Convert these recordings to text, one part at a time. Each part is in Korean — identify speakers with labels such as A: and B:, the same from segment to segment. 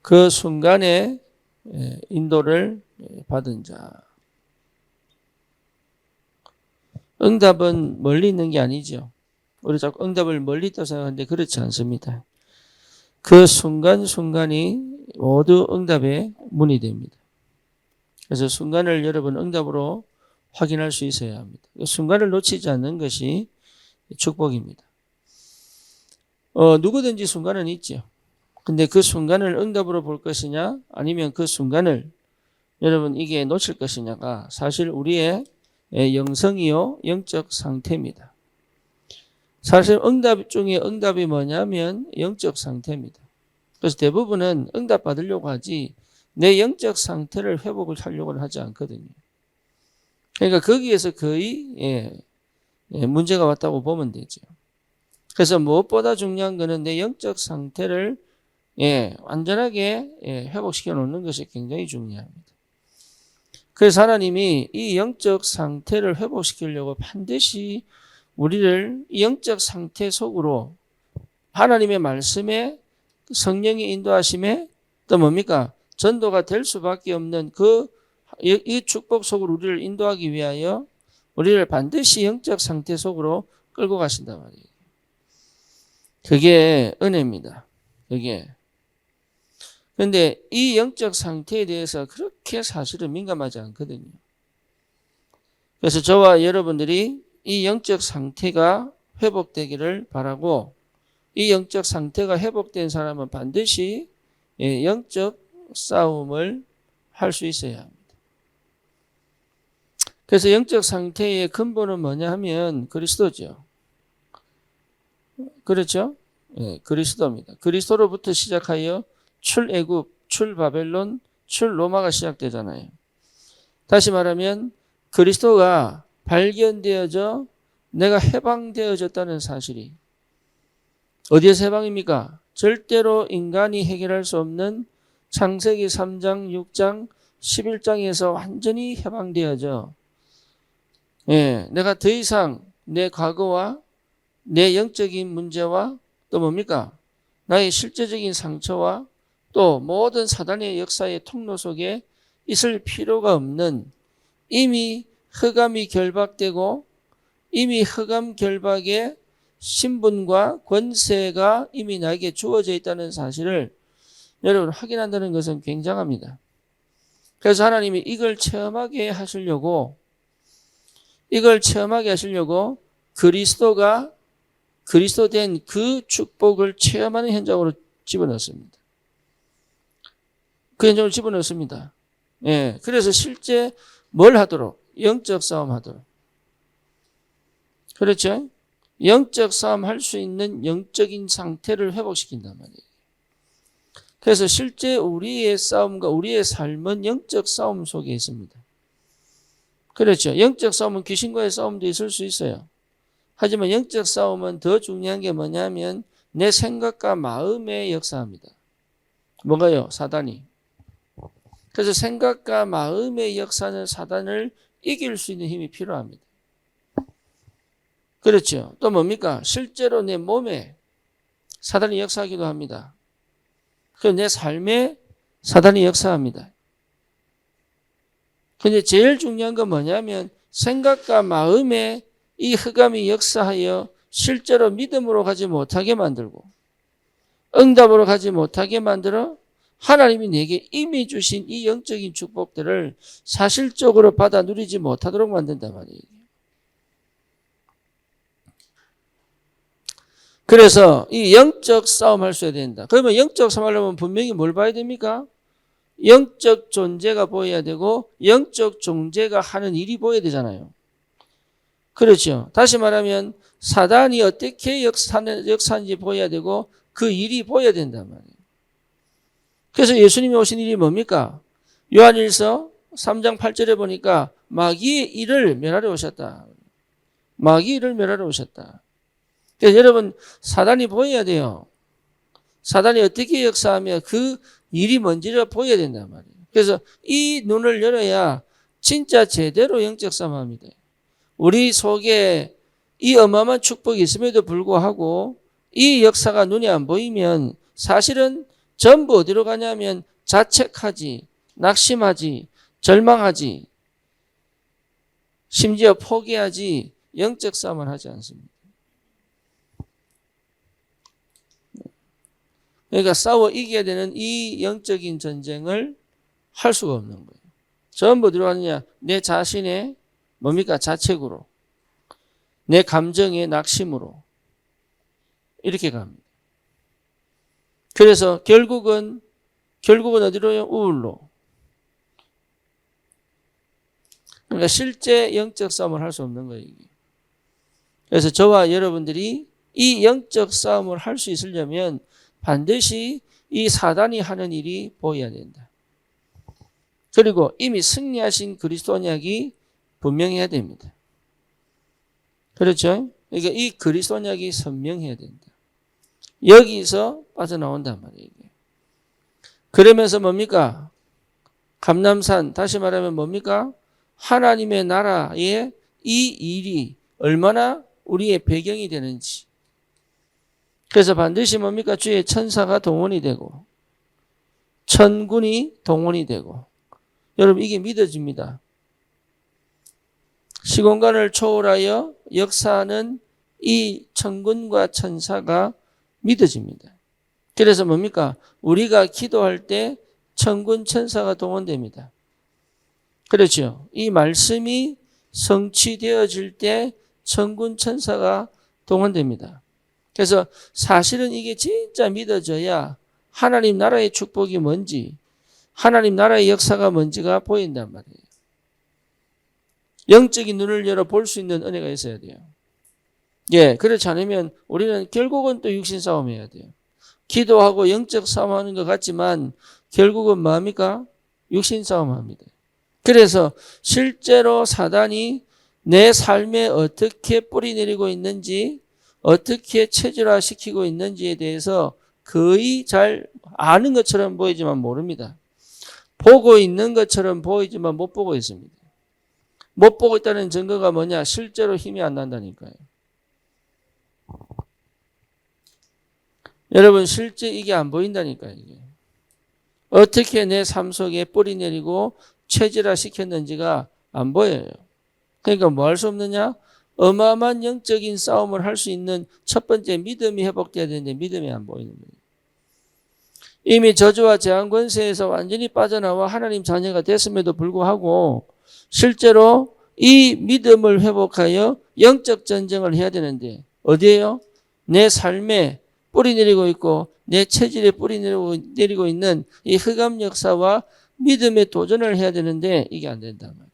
A: 그 순간에 인도를 받은 자. 응답은 멀리 있는 게 아니죠. 우리 자꾸 응답을 멀리 있다고 생각하는데 그렇지 않습니다. 그 순간순간이 모두 응답의 문이 됩니다. 그래서 순간을 여러분 응답으로 확인할 수 있어야 합니다. 순간을 놓치지 않는 것이 축복입니다. 누구든지 순간은 있죠. 근데 그 순간을 응답으로 볼 것이냐 아니면 그 순간을 여러분 이게 놓칠 것이냐가 사실 우리의 영성이요 영적 상태입니다. 사실 응답 중에 응답이 뭐냐면 영적 상태입니다. 그래서 대부분은 응답 받으려고 하지 내 영적 상태를 회복을 하려고 하지 않거든요. 그러니까 거기에서 거의 문제가 왔다고 보면 되죠. 그래서 무엇보다 중요한 것은 내 영적 상태를 완전하게 회복시켜 놓는 것이 굉장히 중요합니다. 그래서 하나님이 이 영적 상태를 회복시키려고 반드시 우리를 영적 상태 속으로 하나님의 말씀에 성령의 인도하심에 또 뭡니까? 전도가 될 수밖에 없는 이 축복 속으로 우리를 인도하기 위하여 우리를 반드시 영적 상태 속으로 끌고 가신단 말이에요. 그게 은혜입니다. 그게. 그런데 이 영적 상태에 대해서 그렇게 사실은 민감하지 않거든요. 그래서 저와 여러분들이 이 영적 상태가 회복되기를 바라고 이 영적 상태가 회복된 사람은 반드시 영적 싸움을 할 수 있어야 합니다. 그래서 영적 상태의 근본은 뭐냐 하면 그리스도죠. 그렇죠? 그리스도입니다. 그리스도로부터 시작하여 출애굽, 출바벨론, 출로마가 시작되잖아요. 다시 말하면 그리스도가 발견되어져 내가 해방되어졌다는 사실이 어디에서 해방입니까? 절대로 인간이 해결할 수 없는 창세기 3장, 6장, 11장에서 완전히 해방되어져 내가 더 이상 내 과거와 내 영적인 문제와 또 뭡니까? 나의 실제적인 상처와 또 모든 사단의 역사의 통로 속에 있을 필요가 없는 이미 흑암이 결박되고 이미 흑암 결박의 신분과 권세가 이미 나에게 주어져 있다는 사실을 여러분 확인한다는 것은 굉장합니다. 그래서 하나님이 이걸 체험하게 하시려고 그리스도 된 그 축복을 체험하는 현장으로 집어넣습니다. 그 현장으로 집어넣습니다. 그래서 실제 뭘 하도록? 영적 싸움 하도록. 그렇죠? 영적 싸움 할 수 있는 영적인 상태를 회복시킨단 말이에요. 그래서 실제 우리의 싸움과 우리의 삶은 영적 싸움 속에 있습니다. 그렇죠? 영적 싸움은 귀신과의 싸움도 있을 수 있어요. 하지만 영적 싸움은 더 중요한 게 뭐냐면 내 생각과 마음의 역사입니다. 뭔가요? 사단이. 그래서 생각과 마음의 역사는 사단을 이길 수 있는 힘이 필요합니다. 그렇죠? 또 뭡니까? 실제로 내 몸에 사단이 역사하기도 합니다. 그래서 내 삶에 사단이 역사합니다. 근데 제일 중요한 건 뭐냐면 생각과 마음에 이 흑암이 역사하여 실제로 믿음으로 가지 못하게 만들고 응답으로 가지 못하게 만들어 하나님이 내게 이미 주신 이 영적인 축복들을 사실적으로 받아 누리지 못하도록 만든단 말이에요. 그래서 이 영적 싸움 할 수 있어야 된다. 그러면 영적 싸움 하려면 분명히 뭘 봐야 됩니까? 영적 존재가 보여야 되고 영적 존재가 하는 일이 보여야 되잖아요. 그렇죠. 다시 말하면 사단이 어떻게 역사하는지 보여야 되고 그 일이 보여야 된단 말이에요. 그래서 예수님이 오신 일이 뭡니까? 요한일서 3장 8절에 보니까 마귀의 일을 멸하러 오셨다. 마귀의 일을 멸하러 오셨다. 그래서 여러분 사단이 보여야 돼요. 사단이 어떻게 역사하며 그 일이 뭔지를 보여야 된단 말이에요. 그래서 이 눈을 열어야 진짜 제대로 영적 싸움합니다. 우리 속에 이 어마어마한 축복이 있음에도 불구하고 이 역사가 눈에 안 보이면 사실은 전부 어디로 가냐면 자책하지, 낙심하지, 절망하지, 심지어 포기하지 영적 싸움을 하지 않습니다. 그러니까 싸워 이겨야 되는 이 영적인 전쟁을 할 수가 없는 거예요. 전부 어디로 가느냐? 내 자신의 뭡니까? 자책으로, 내 감정의 낙심으로 이렇게 갑니다. 그래서 결국은 어디로요? 우울로. 그러니까 실제 영적 싸움을 할 수 없는 거예요. 이게. 그래서 저와 여러분들이 이 영적 싸움을 할 수 있으려면 반드시 이 사단이 하는 일이 보여야 된다. 그리고 이미 승리하신 그리스도 언약이 분명해야 됩니다. 그렇죠? 그러니까 이 그리스도 언약이 선명해야 된다. 여기서 빠져나온단 말이에요. 그러면서 뭡니까? 감람산, 다시 말하면 뭡니까? 하나님의 나라의 이 일이 얼마나 우리의 배경이 되는지. 그래서 반드시 뭡니까? 주의 천사가 동원이 되고 천군이 동원이 되고 여러분 이게 믿어집니다. 시공간을 초월하여 역사하는 이 천군과 천사가 믿어집니다. 그래서 뭡니까? 우리가 기도할 때 천군 천사가 동원됩니다. 그렇죠. 이 말씀이 성취되어질 때 천군 천사가 동원됩니다. 그래서 사실은 이게 진짜 믿어져야 하나님 나라의 축복이 뭔지, 하나님 나라의 역사가 뭔지가 보인단 말이에요. 영적인 눈을 열어 볼 수 있는 은혜가 있어야 돼요. 예, 그렇지 않으면 우리는 결국은 또 육신 싸움해야 돼요. 기도하고 영적 싸움하는 것 같지만 결국은 뭡니까? 육신 싸움합니다. 그래서 실제로 사단이 내 삶에 어떻게 뿌리내리고 있는지, 어떻게 체질화시키고 있는지에 대해서 거의 잘 아는 것처럼 보이지만 모릅니다. 보고 있는 것처럼 보이지만 못 보고 있습니다. 못 보고 있다는 증거가 뭐냐? 실제로 힘이 안 난다니까요. 여러분 실제 이게 안 보인다니까요. 이게. 어떻게 내 삶 속에 뿌리내리고 체질화시켰는지가 안 보여요. 그러니까 뭐 할 수 없느냐? 어마어마한 영적인 싸움을 할 수 있는 첫 번째 믿음이 회복돼야 되는데 믿음이 안 보이는 거예요. 이미 저주와 재앙 권세에서 완전히 빠져나와 하나님 자녀가 됐음에도 불구하고 실제로 이 믿음을 회복하여 영적 전쟁을 해야 되는데 어디에요? 내 삶에 뿌리 내리고 있고 내 체질에 뿌리 내리고 있는 이 흑암 역사와 믿음의 도전을 해야 되는데 이게 안 된단 말이에요.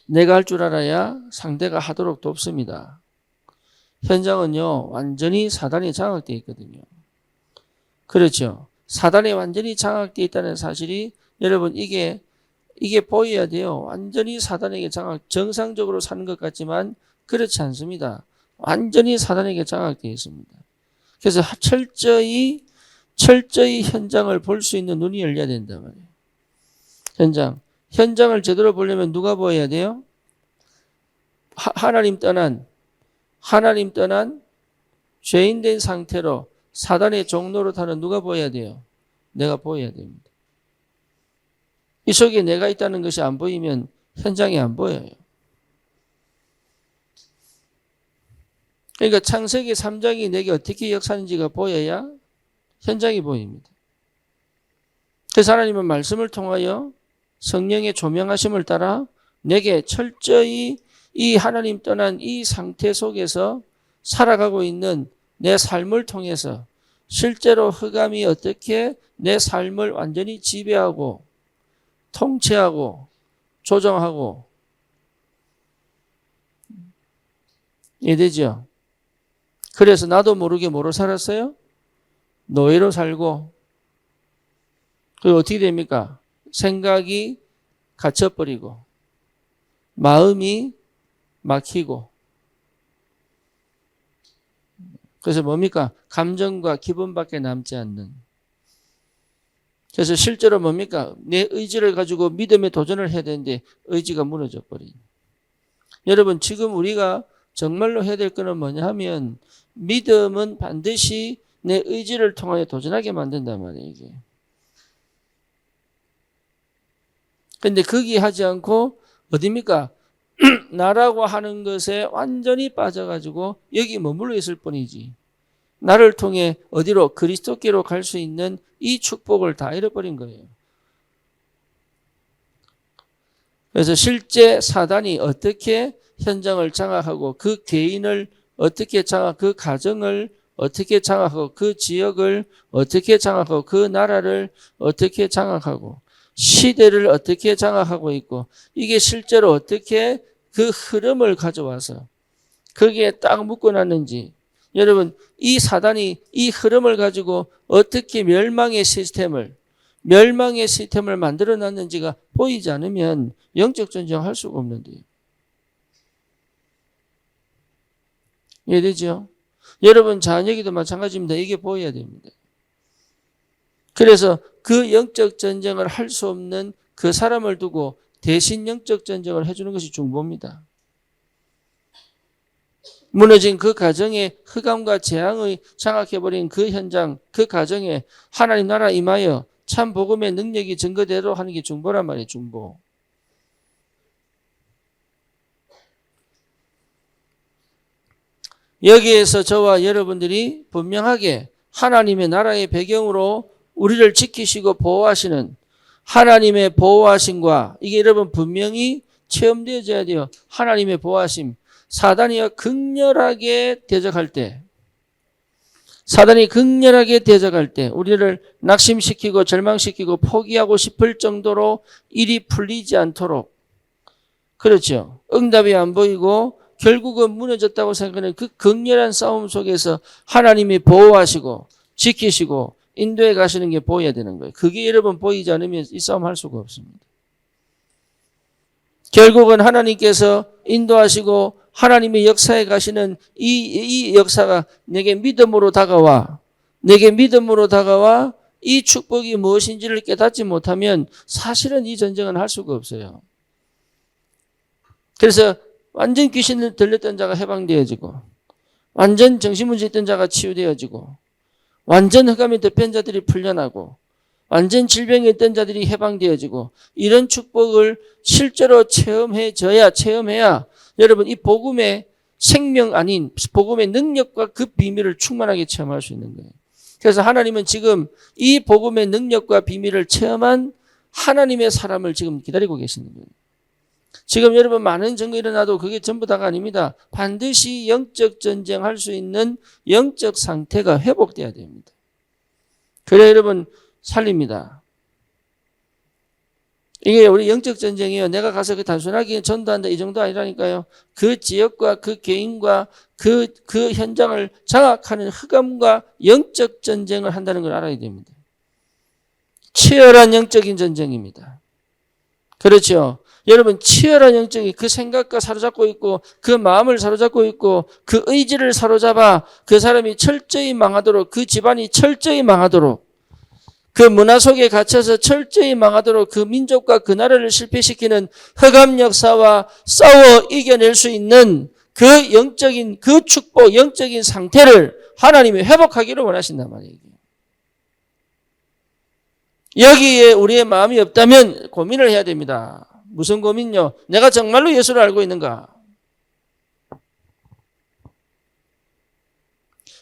A: 내가 할 줄 알아야 상대가 하도록 돕습니다. 현장은요 완전히 사단이 장악되어 있거든요. 그렇죠. 사단이 완전히 장악되어 있다는 사실이 여러분 이게 보여야 돼요. 완전히 사단에게 정상적으로 사는 것 같지만 그렇지 않습니다. 완전히 사단에게 장악되어 있습니다. 그래서 철저히 현장을 볼 수 있는 눈이 열려야 된단 말이에요. 현장을 제대로 보려면 누가 보여야 돼요? 하나님 떠난 죄인된 상태로 사단의 종로로 타는 누가 보여야 돼요? 내가 보여야 됩니다. 이 속에 내가 있다는 것이 안 보이면 현장이 안 보여요. 그러니까 창세기 3장이 내게 어떻게 역사하는지가 보여야 현장이 보입니다. 그래서 하나님은 말씀을 통하여 성령의 조명하심을 따라 내게 철저히 이 하나님 떠난 이 상태 속에서 살아가고 있는 내 삶을 통해서 실제로 흑암이 어떻게 내 삶을 완전히 지배하고 통치하고 조정하고 이해되죠? 그래서 나도 모르게 뭐로 살았어요? 노예로 살고 그리고 어떻게 됩니까? 생각이 갇혀버리고 마음이 막히고 그래서 뭡니까? 감정과 기분밖에 남지 않는 그래서 실제로 뭡니까? 내 의지를 가지고 믿음의 도전을 해야 되는데 의지가 무너져 버린 여러분 지금 우리가 정말로 해야 될 거는 뭐냐 하면 믿음은 반드시 내 의지를 통하여 도전하게 만든단 말이에요, 이게. 근데 거기 하지 않고 어디입니까? 나라고 하는 것에 완전히 빠져가지고 여기 머물러 있을 뿐이지. 나를 통해 어디로? 그리스도께로 갈 수 있는 이 축복을 다 잃어버린 거예요. 그래서 실제 사단이 어떻게 현장을 장악하고 그 개인을 어떻게 장악, 그 가정을 어떻게 장악하고 그 지역을 어떻게 장악하고 그 나라를 어떻게 장악하고 시대를 어떻게 장악하고 있고 이게 실제로 어떻게 그 흐름을 가져와서 거기에 딱 묶어놨는지 여러분 이 사단이 이 흐름을 가지고 어떻게 멸망의 시스템을 만들어놨는지가 보이지 않으면 영적 전쟁을 할 수가 없는데요. 이해되죠? 여러분 자녀에게도 마찬가지입니다. 이게 보여야 됩니다. 그래서 그 영적 전쟁을 할 수 없는 그 사람을 두고 대신 영적 전쟁을 해주는 것이 중보입니다. 무너진 그 가정의 흑암과 재앙의 장악해버린 그 현장, 그 가정에 하나님 나라 임하여 참 복음의 능력이 증거대로 하는 게 중보란 말이에요. 중보. 여기에서 저와 여러분들이 분명하게 하나님의 나라의 배경으로 우리를 지키시고 보호하시는 하나님의 보호하심과 이게 여러분 분명히 체험되어져야 돼요. 하나님의 보호하심. 사단이 극렬하게 대적할 때 우리를 낙심시키고 절망시키고 포기하고 싶을 정도로 일이 풀리지 않도록 그렇죠. 응답이 안 보이고 결국은 무너졌다고 생각하는 그 극렬한 싸움 속에서 하나님이 보호하시고 지키시고 인도해 가시는 게 보여야 되는 거예요. 그게 여러분 보이지 않으면 이 싸움 할 수가 없습니다. 결국은 하나님께서 인도하시고 하나님의 역사에 가시는 이 역사가 내게 믿음으로 다가와 이 축복이 무엇인지를 깨닫지 못하면 사실은 이 전쟁은 할 수가 없어요. 그래서 완전 귀신을 들렸던 자가 해방되어지고 완전 정신문제 있던 자가 치유되어지고 완전 흑암이 덮인 자들이 풀려나고 완전 질병에 있던 자들이 해방되어지고 이런 축복을 실제로 체험해야 여러분 이 복음의 생명 아닌 복음의 능력과 그 비밀을 충만하게 체험할 수 있는 거예요. 그래서 하나님은 지금 이 복음의 능력과 비밀을 체험한 하나님의 사람을 지금 기다리고 계시는 거예요. 지금 여러분 많은 증거 일어나도 그게 전부 다가 아닙니다. 반드시 영적 전쟁할 수 있는 영적 상태가 회복돼야 됩니다. 그래야 여러분 살립니다. 이게 우리 영적 전쟁이에요. 내가 가서 그 단순하게 전도한다 이 정도 아니라니까요. 그 지역과 그 개인과 그 현장을 장악하는 흑암과 영적 전쟁을 한다는 걸 알아야 됩니다. 치열한 영적인 전쟁입니다. 그렇죠. 여러분 치열한 영적인 그 생각과 사로잡고 있고 그 마음을 사로잡고 있고 그 의지를 사로잡아 그 사람이 철저히 망하도록 그 집안이 철저히 망하도록 그 문화 속에 갇혀서 철저히 망하도록 그 민족과 그 나라를 실패시키는 흑암 역사와 싸워 이겨낼 수 있는 그 영적인 그 축복 영적인 상태를 하나님이 회복하기를 원하신단 말이에요. 여기에 우리의 마음이 없다면 고민을 해야 됩니다. 무슨 고민요? 내가 정말로 예수를 알고 있는가?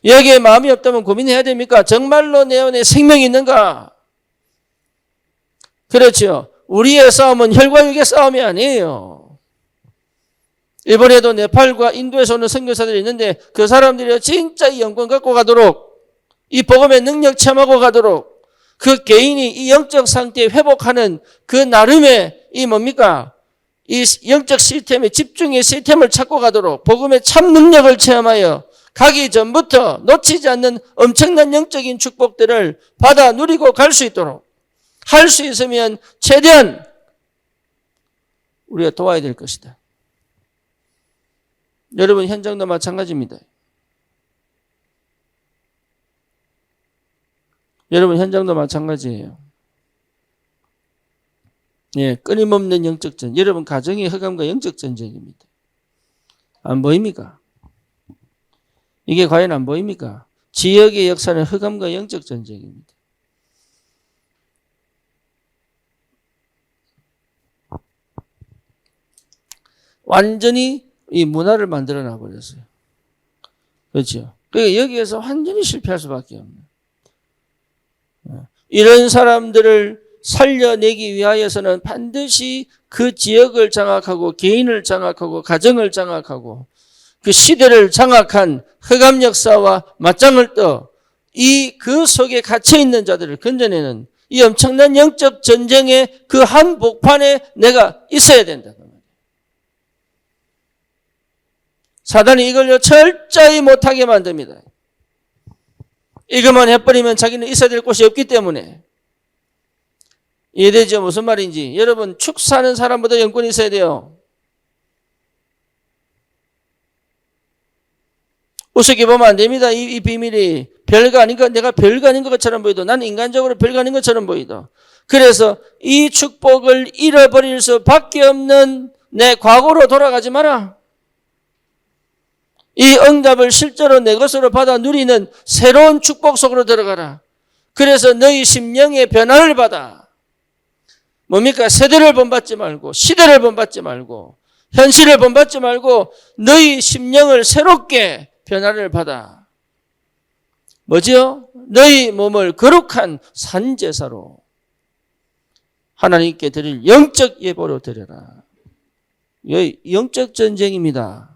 A: 여기에 마음이 없다면 고민해야 됩니까? 정말로 내 안에 생명이 있는가? 그렇죠. 우리의 싸움은 혈과 육의 싸움이 아니에요. 이번에도 네팔과 인도에서 오는 선교사들이 있는데 그 사람들이 진짜 이 영권 갖고 가도록 이 복음의 능력 체험하고 가도록 그 개인이 이 영적 상태에 회복하는 그 나름의 이 뭡니까? 이 영적 시스템의 집중의 시스템을 찾고 가도록 복음의 참 능력을 체험하여 가기 전부터 놓치지 않는 엄청난 영적인 축복들을 받아 누리고 갈 수 있도록 할 수 있으면 최대한 우리가 도와야 될 것이다. 여러분 현장도 마찬가지입니다. 여러분 현장도 마찬가지예요. 예, 끊임없는 영적 전쟁. 여러분 가정의 흑암과 영적 전쟁입니다. 안 보입니까? 이게 과연 안 보입니까? 지역의 역사는 흑암과 영적 전쟁입니다. 완전히 이 문화를 만들어 놔버렸어요. 그렇죠. 그러니까 여기에서 완전히 실패할 수밖에 없는. 이런 사람들을 살려내기 위하여서는 반드시 그 지역을 장악하고 개인을 장악하고 가정을 장악하고 그 시대를 장악한 흑암 역사와 맞짱을 떠 그 속에 갇혀 있는 자들을 건져내는 이 엄청난 영적 전쟁의 그 한복판에 내가 있어야 된다. 사단이 이걸 철저히 못하게 만듭니다. 이것만 해버리면 자기는 있어야 될 곳이 없기 때문에. 이해되죠? 무슨 말인지. 여러분, 축사하는 사람보다 영권이 있어야 돼요. 우습게 보면 안 됩니다. 이 비밀이 별거 아닌 것, 내가 별거 아닌 것처럼 보이도 나는 인간적으로 별거 아닌 것처럼 보이도. 그래서 이 축복을 잃어버릴 수밖에 없는 내 과거로 돌아가지 마라. 이 응답을 실제로 내 것으로 받아 누리는 새로운 축복 속으로 들어가라. 그래서 너희 심령의 변화를 받아. 뭡니까? 세대를 본받지 말고 시대를 본받지 말고 현실을 본받지 말고 너희 심령을 새롭게 변화를 받아. 뭐죠? 너희 몸을 거룩한 산제사로 하나님께 드릴 영적 예보로 드려라. 영적 전쟁입니다.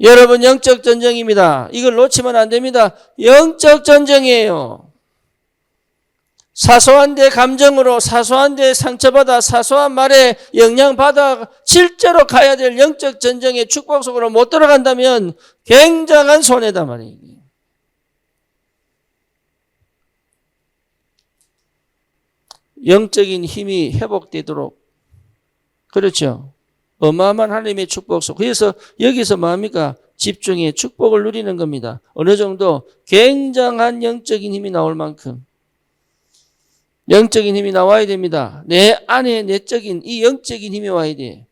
A: 여러분, 영적 전쟁입니다. 이걸 놓치면 안 됩니다. 영적 전쟁이에요. 사소한 데 감정으로 사소한 데 상처받아 사소한 말에 영향받아 실제로 가야 될 영적 전쟁의 축복 속으로 못 들어간다면 굉장한 손해다 말이에요. 영적인 힘이 회복되도록, 그렇죠. 어마어마한 하나님의 축복 속. 그래서 여기서 뭐합니까? 집중해 축복을 누리는 겁니다. 어느 정도 굉장한 영적인 힘이 나올 만큼 영적인 힘이 나와야 됩니다. 내 안에 내적인 이 영적인 힘이 와야 돼.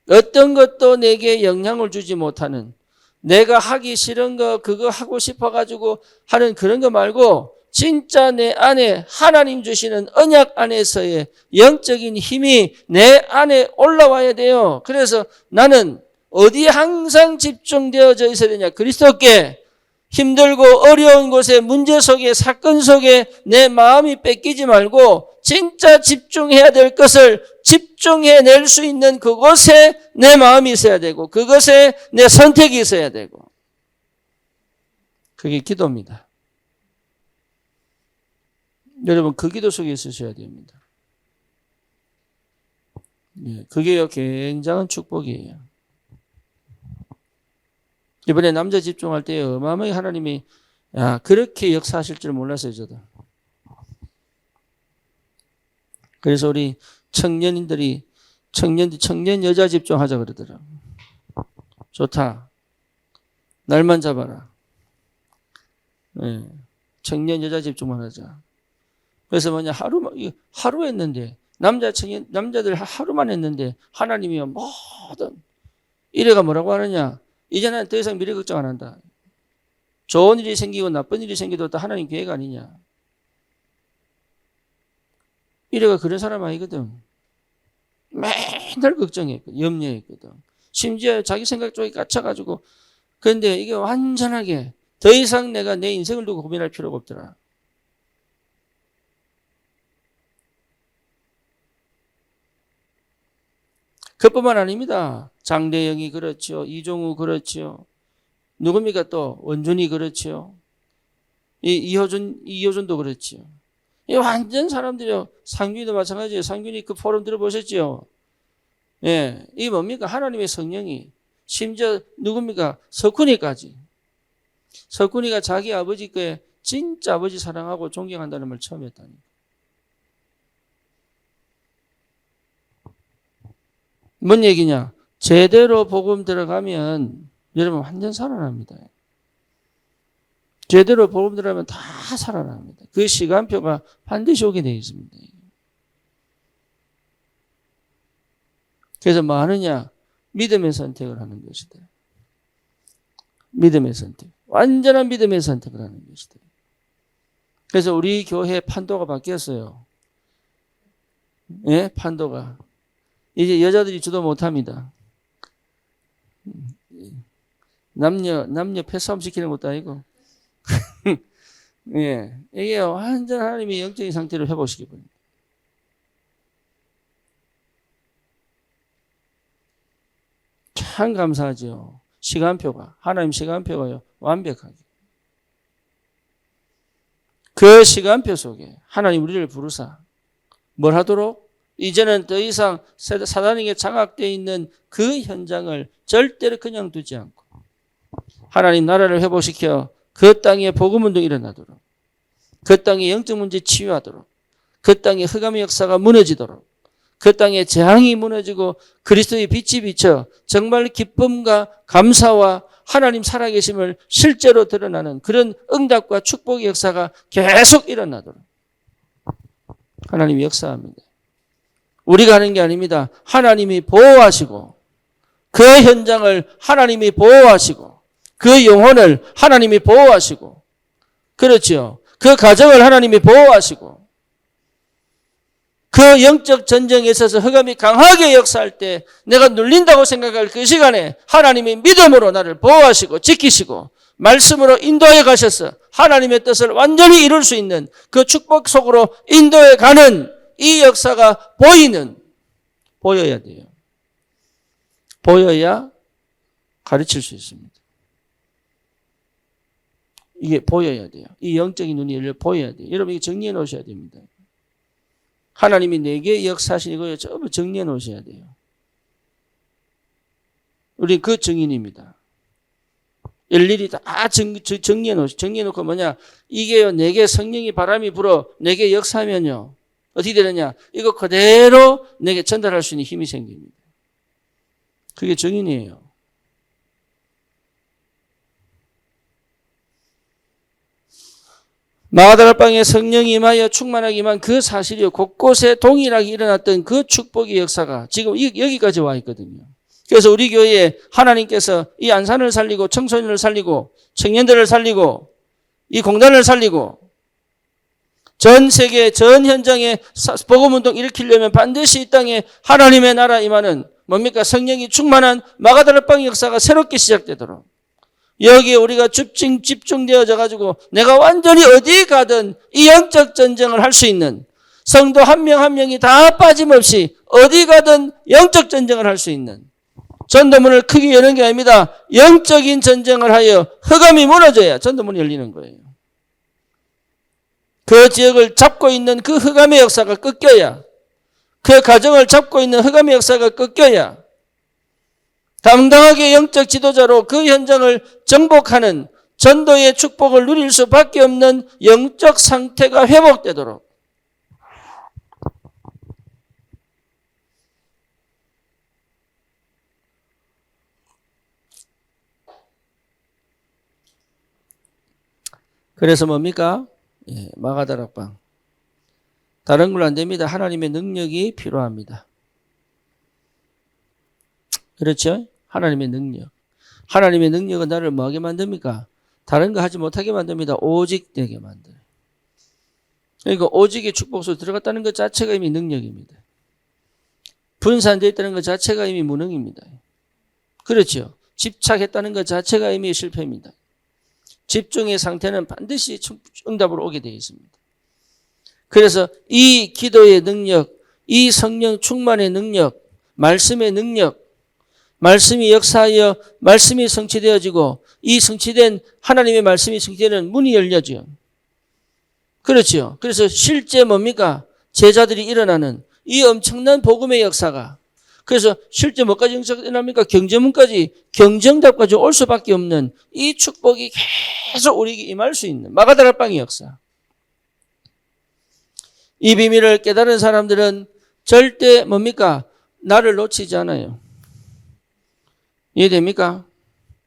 A: 어떤 것도 내게 영향을 주지 못하는, 내가 하기 싫은 거 그거 하고 싶어가지고 하는 그런 거 말고 진짜 내 안에 하나님 주시는 언약 안에서의 영적인 힘이 내 안에 올라와야 돼요. 그래서 나는 어디에 항상 집중되어져 있어야 되냐? 그리스도께. 힘들고 어려운 곳에 문제 속에 사건 속에 내 마음이 뺏기지 말고 진짜 집중해야 될 것을 집중해낼 수 있는 그곳에 내 마음이 있어야 되고 그것에 내 선택이 있어야 되고, 그게 기도입니다. 여러분, 그 기도 속에 있으셔야 됩니다. 그게 굉장한 축복이에요. 이번에 남자 집중할 때 어마어마하게 하나님이 그렇게 역사하실 줄 몰랐어요, 저도. 그래서 우리 청년인들이 청년 여자 집중하자 그러더라고. 좋다. 날만 잡아라. 청년 여자 집중만 하자. 그래서 뭐냐, 하루 했는데, 남자들 하루만 했는데, 하나님이 모든, 이래가 뭐라고 하느냐, 이제는 더 이상 미래 걱정 안 한다. 좋은 일이 생기고 나쁜 일이 생기도 다 하나님 계획 아니냐. 이래가 그런 사람 아니거든. 맨날 걱정했거든. 염려했거든. 심지어 자기 생각 쪽에 갇혀가지고. 그런데 이게 완전하게 더 이상 내가 내 인생을 두고 고민할 필요가 없더라. 그뿐만 아닙니다. 장대영이 그렇죠. 이종우 그렇죠. 누굽니까 또? 원준이 그렇죠. 이효준도 그렇죠. 이 완전 사람들이요. 상균이도 마찬가지예요. 상균이 그 포럼 들어보셨죠? 예. 이 뭡니까? 하나님의 성령이. 심지어 누굽니까? 석훈이까지. 석훈이가 자기 아버지께 진짜 아버지 사랑하고 존경한다는 말 처음 했다니까. 뭔 얘기냐? 제대로 복음 들어가면 여러분 완전 살아납니다. 제대로 복음 들어가면 다 살아납니다. 그 시간표가 반드시 오게 되어 있습니다. 그래서 뭐 하느냐? 믿음의 선택을 하는 것이다. 믿음의 선택. 완전한 믿음의 선택을 하는 것이다. 그래서 우리 교회 판도가 바뀌었어요. 예, 판도가. 이제 여자들이 주도 못합니다. 남녀 패싸움 시키는 것도 아니고. 예, 이게 완전 하나님의 영적인 상태를 회복시켜 버립니다. 참 감사하죠. 시간표가, 하나님 시간표가요, 완벽하게. 그 시간표 속에 하나님 우리를 부르사 뭘 하도록? 이제는 더 이상 사단에게 장악되어 있는 그 현장을 절대로 그냥 두지 않고 하나님 나라를 회복시켜 그 땅에 복음운동이 일어나도록, 그 땅에 영적 문제 치유하도록, 그 땅에 흑암의 역사가 무너지도록, 그 땅에 재앙이 무너지고 그리스도의 빛이 비쳐 정말 기쁨과 감사와 하나님 살아계심을 실제로 드러나는 그런 응답과 축복의 역사가 계속 일어나도록 하나님이 역사합니다. 우리가 하는 게 아닙니다. 하나님이 보호하시고 그 현장을 하나님이 보호하시고 그 영혼을 하나님이 보호하시고, 그렇죠. 그 가정을 하나님이 보호하시고, 그 영적 전쟁에 있어서 흑암이 강하게 역사할 때 내가 눌린다고 생각할 그 시간에 하나님이 믿음으로 나를 보호하시고 지키시고 말씀으로 인도해 가셔서 하나님의 뜻을 완전히 이룰 수 있는 그 축복 속으로 인도해 가는 이 역사가 보여야 돼요. 보여야 가르칠 수 있습니다. 이게 보여야 돼요. 이 영적인 눈이 열려 보여야 돼요. 여러분 이게 정리해 놓으셔야 됩니다. 하나님이 내게 역사하신 이거 전부 정리해 놓으셔야 돼요. 우리 그 증인입니다. 일일이 다 정리해 놓고 뭐냐? 이게요, 내게 성령이 바람이 불어 내게 역사하면요, 어떻게 되느냐? 이거 그대로 내게 전달할 수 있는 힘이 생깁니다. 그게 증인이에요. 마가다락방에 성령이 임하여 충만하기만 그 사실이 곳곳에 동일하게 일어났던 그 축복의 역사가 지금 여기까지 와 있거든요. 그래서 우리 교회에 하나님께서 이 안산을 살리고 청소년을 살리고 청년들을 살리고 이 공단을 살리고 전 세계 전 현장에 복음운동 일으키려면 반드시 이 땅에 하나님의 나라 임하는 뭡니까? 성령이 충만한 마가다락방 역사가 새롭게 시작되도록 여기에 우리가 집중되어져 가지고 내가 완전히 어디 가든 이 영적 전쟁을 할 수 있는 성도 한 명 한 명이 다 빠짐없이 어디 가든 영적 전쟁을 할 수 있는 전도문을 크게 여는 게 아닙니다. 영적인 전쟁을 하여 흑암이 무너져야 전도문이 열리는 거예요. 그 지역을 잡고 있는 그 흑암의 역사가 꺾여야, 그 가정을 잡고 있는 흑암의 역사가 꺾여야 당당하게 영적 지도자로 그 현장을 정복하는 전도의 축복을 누릴 수밖에 없는 영적 상태가 회복되도록 그래서 뭡니까? 예, 마가다락방. 다른 걸 안 됩니다. 하나님의 능력이 필요합니다. 그렇죠? 하나님의 능력. 하나님의 능력은 나를 뭐하게 만듭니까? 다른 거 하지 못하게 만듭니다. 오직 되게 만들어요. 그러니까 오직의 축복으로 들어갔다는 것 자체가 이미 능력입니다. 분산되어 있다는 것 자체가 이미 무능입니다. 그렇죠? 집착했다는 것 자체가 이미 실패입니다. 집중의 상태는 반드시 응답으로 오게 되어 있습니다. 그래서 이 기도의 능력, 이 성령 충만의 능력, 말씀의 능력, 말씀이 역사하여 말씀이 성취되어지고 이 성취된 하나님의 말씀이 성취되는 문이 열려져. 그렇죠. 그래서 실제 뭡니까? 제자들이 일어나는 이 엄청난 복음의 역사가, 그래서 실제 뭐까지 일어납니까? 경정답까지 올 수밖에 없는 이 축복이 계속 우리에게 임할 수 있는 마가다락방의 역사. 이 비밀을 깨달은 사람들은 절대 뭡니까? 나를 놓치지 않아요. 이해됩니까?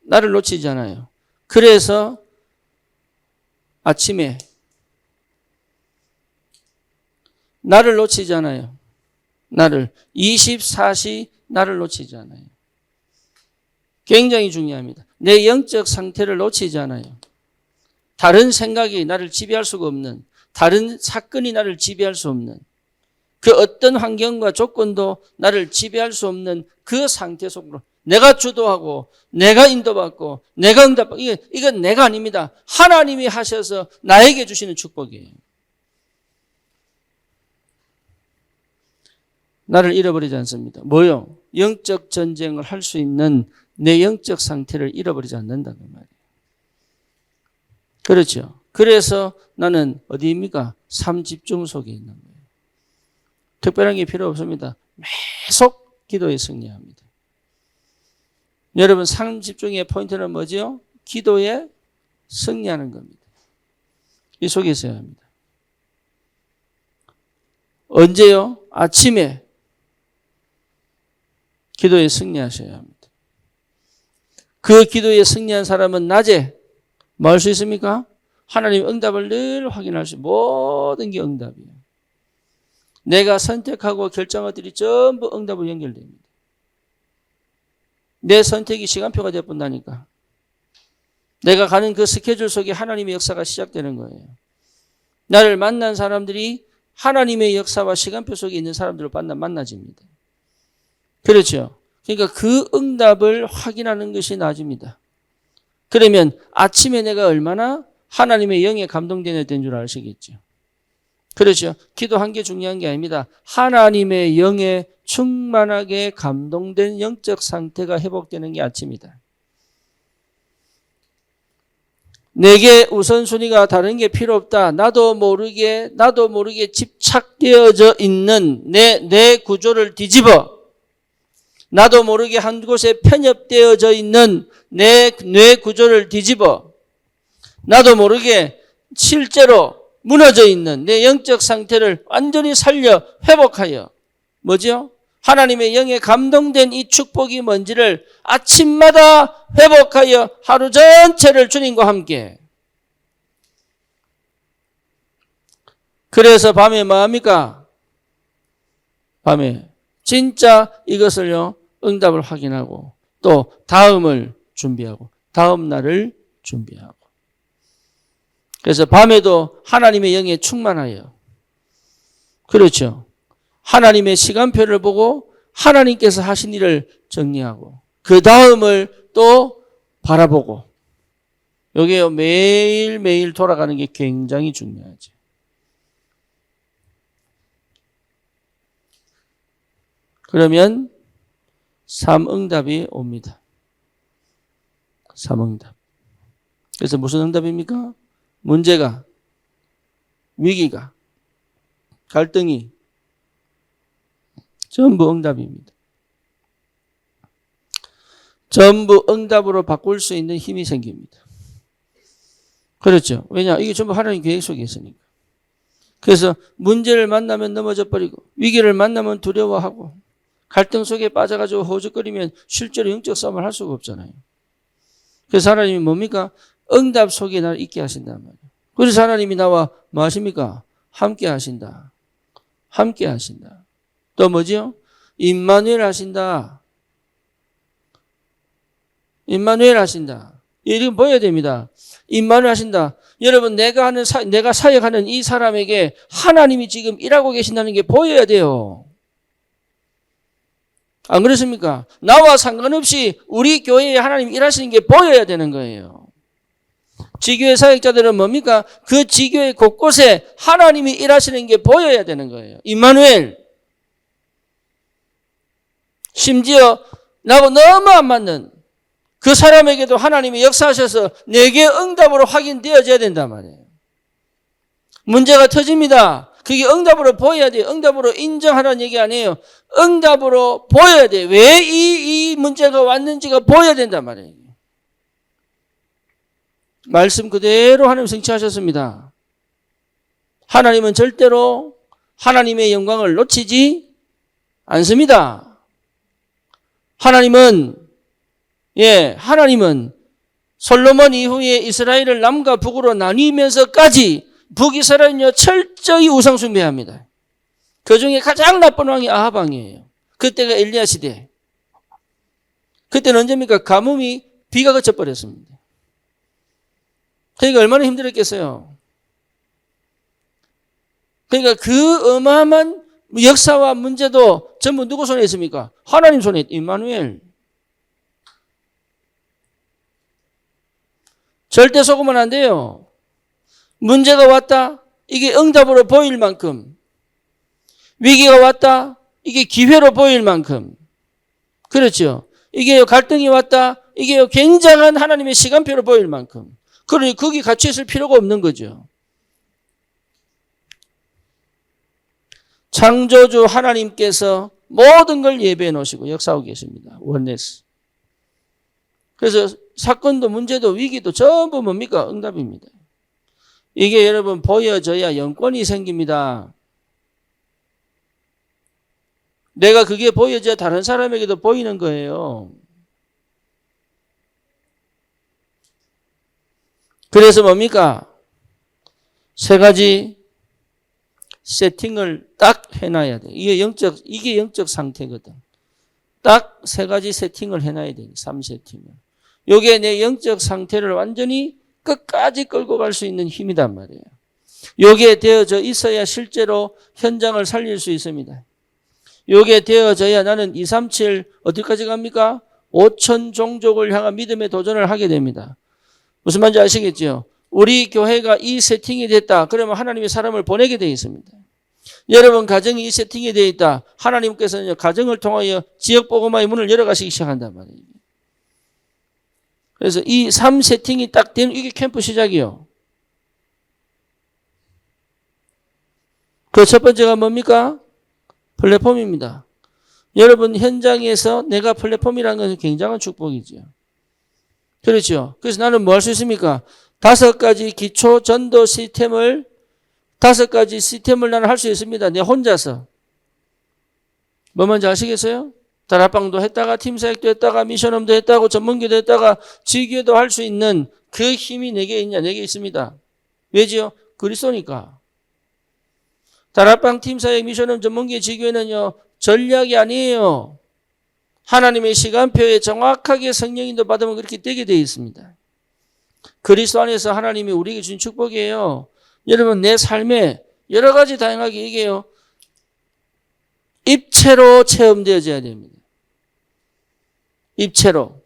A: 나를 놓치지 않아요. 그래서 아침에 나를 놓치지 않아요. 나를 24시 나를 놓치지 않아요. 굉장히 중요합니다. 내 영적 상태를 놓치지 않아요. 다른 생각이 나를 지배할 수가 없는, 다른 사건이 나를 지배할 수 없는, 그 어떤 환경과 조건도 나를 지배할 수 없는 그 상태 속으로 내가 주도하고 내가 인도받고 내가 응답받고, 이건 내가 아닙니다. 하나님이 하셔서 나에게 주시는 축복이에요. 나를 잃어버리지 않습니다. 뭐요? 영적 전쟁을 할 수 있는 내 영적 상태를 잃어버리지 않는다는 말이에요. 그렇죠. 그래서 나는 어디입니까? 삶 집중 속에 있는 거예요. 특별한 게 필요 없습니다. 계속 기도에 승리합니다. 여러분, 삶 집중의 포인트는 뭐죠? 기도에 승리하는 겁니다. 이 속에 있어야 합니다. 언제요? 아침에 기도에 승리하셔야 합니다. 그 기도에 승리한 사람은 낮에 뭐 할 수 있습니까? 하나님 응답을 늘 확인할 수 있어요. 모든 게 응답이에요. 내가 선택하고 결정한 것들이 전부 응답으로 연결됩니다. 내 선택이 시간표가 되어본다니까. 내가 가는 그 스케줄 속에 하나님의 역사가 시작되는 거예요. 나를 만난 사람들이 하나님의 역사와 시간표 속에 있는 사람들을 만나집니다. 그렇죠. 그러니까 그 응답을 확인하는 것이 낮입니다. 그러면 아침에 내가 얼마나 하나님의 영에 감동되는 줄 아시겠죠. 그렇죠. 기도한 게 중요한 게 아닙니다. 하나님의 영에 충만하게 감동된 영적 상태가 회복되는 게 아침이다. 내게 우선순위가 다른 게 필요 없다. 나도 모르게 집착되어져 있는 내 구조를 뒤집어, 나도 모르게 한 곳에 편협되어져 있는 내 뇌 구조를 뒤집어, 나도 모르게 실제로 무너져 있는 내 영적 상태를 완전히 살려 회복하여, 뭐죠? 하나님의 영에 감동된 이 축복이 뭔지를 아침마다 회복하여 하루 전체를 주님과 함께. 그래서 밤에 뭐합니까? 밤에 진짜 이것을요, 응답을 확인하고 또 다음을 준비하고 다음 날을 준비하고. 그래서 밤에도 하나님의 영에 충만하여, 그렇죠, 하나님의 시간표를 보고 하나님께서 하신 일을 정리하고 그 다음을 또 바라보고, 여기에 매일매일 돌아가는 게 굉장히 중요하죠. 그러면 삼응답이 옵니다. 삼응답. 그래서 무슨 응답입니까? 문제가, 위기가, 갈등이 전부 응답입니다. 전부 응답으로 바꿀 수 있는 힘이 생깁니다. 그렇죠. 왜냐? 이게 전부 하나님 계획 속에 있으니까. 그래서 문제를 만나면 넘어져 버리고, 위기를 만나면 두려워하고, 갈등 속에 빠져가지고 허우적거리면 실제로 영적 싸움을 할 수가 없잖아요. 그래서 하나님이 뭡니까? 응답 속에 나를 있게 하신단 말이에요. 그래서 하나님이 나와 뭐 하십니까? 함께 하신다. 함께 하신다. 또 뭐지요? 임마누엘 하신다. 임마누엘 하신다. 이렇게 보여야 됩니다. 임마누엘 하신다. 여러분, 내가 사역하는 이 사람에게 하나님이 지금 일하고 계신다는 게 보여야 돼요. 안 그렇습니까? 나와 상관없이 우리 교회에 하나님이 일하시는 게 보여야 되는 거예요. 지교회 사역자들은 뭡니까? 그 지교회 곳곳에 하나님이 일하시는 게 보여야 되는 거예요. 임마누엘. 심지어 나하고 너무 안 맞는 그 사람에게도 하나님이 역사하셔서 내게 응답으로 확인되어져야 된단 말이에요. 문제가 터집니다. 그게 응답으로 보여야 돼요. 응답으로 인정하라는 얘기 아니에요. 응답으로 보여야 돼요. 왜 이 문제가 왔는지가 보여야 된단 말이에요. 말씀 그대로 하나님 성취하셨습니다. 하나님은 절대로 하나님의 영광을 놓치지 않습니다. 하나님은 솔로몬 이후에 이스라엘을 남과 북으로 나뉘면서까지 북이스라엘은요 철저히 우상 숭배합니다. 그 중에 가장 나쁜 왕이 아합 왕이에요. 그때가 엘리야 시대. 그때는 언제입니까? 가뭄이 비가 그쳐버렸습니다. 그러니까 얼마나 힘들었겠어요. 그러니까 그 어마어마한 역사와 문제도 전부 누구 손에 있습니까? 하나님 손에 있다. 임마누엘. 절대 속으면 안 돼요. 문제가 왔다. 이게 응답으로 보일 만큼. 위기가 왔다. 이게 기회로 보일 만큼. 그렇죠. 이게 갈등이 왔다. 이게 굉장한 하나님의 시간표로 보일 만큼. 그러니 거기 갇혀 있을 필요가 없는 거죠. 창조주 하나님께서 모든 걸 예배해 놓으시고 역사하고 계십니다. 원네스. 그래서 사건도 문제도 위기도 전부 뭡니까? 응답입니다. 이게 여러분 보여져야 영권이 생깁니다. 내가 그게 보여져야 다른 사람에게도 보이는 거예요. 그래서 뭡니까? 세 가지 세팅을 딱 해놔야 돼. 이게 영적 상태거든. 딱 세 가지 세팅을 해놔야 돼. 3세팅을. 이게 내 영적 상태를 완전히 끝까지 끌고 갈 수 있는 힘이단 말이에요. 이게 되어져 있어야 실제로 현장을 살릴 수 있습니다. 이게 되어져야 나는 237 어디까지 갑니까? 5천 종족을 향한 믿음의 도전을 하게 됩니다. 무슨 말인지 아시겠죠? 우리 교회가 이 세팅이 됐다. 그러면 하나님이 사람을 보내게 되어 있습니다. 여러분 가정이 이 세팅이 되어 있다. 하나님께서는 가정을 통하여 지역복음화의 문을 열어가시기 시작한단 말이에요. 그래서 이 3세팅이 딱 되는 이게 캠프 시작이요. 그 첫 번째가 뭡니까? 플랫폼입니다. 여러분 현장에서 내가 플랫폼이라는 것은 굉장한 축복이죠. 그렇죠. 그래서 나는 뭐 할 수 있습니까? 5가지 기초 전도 시스템을 5가지 시스템을 나는 할 수 있습니다. 내 혼자서. 뭐 뭔지 아시겠어요? 다락방도 했다가 팀사역도 했다가 미션홈도 했다고 전문기도 했다가 지교도 할 수 있는 그 힘이 내게 있냐? 내게 있습니다. 왜지요? 그리스도니까. 다락방 팀사역 미션홈 전문기 지교회는요. 전략이 아니에요. 하나님의 시간표에 정확하게 성령인도 받으면 그렇게 되게 되어 있습니다. 그리스도 안에서 하나님이 우리에게 주신 축복이에요. 여러분 내 삶에 여러 가지 다양하게 얘기해요. 입체로 체험되어져야 됩니다. 입체로.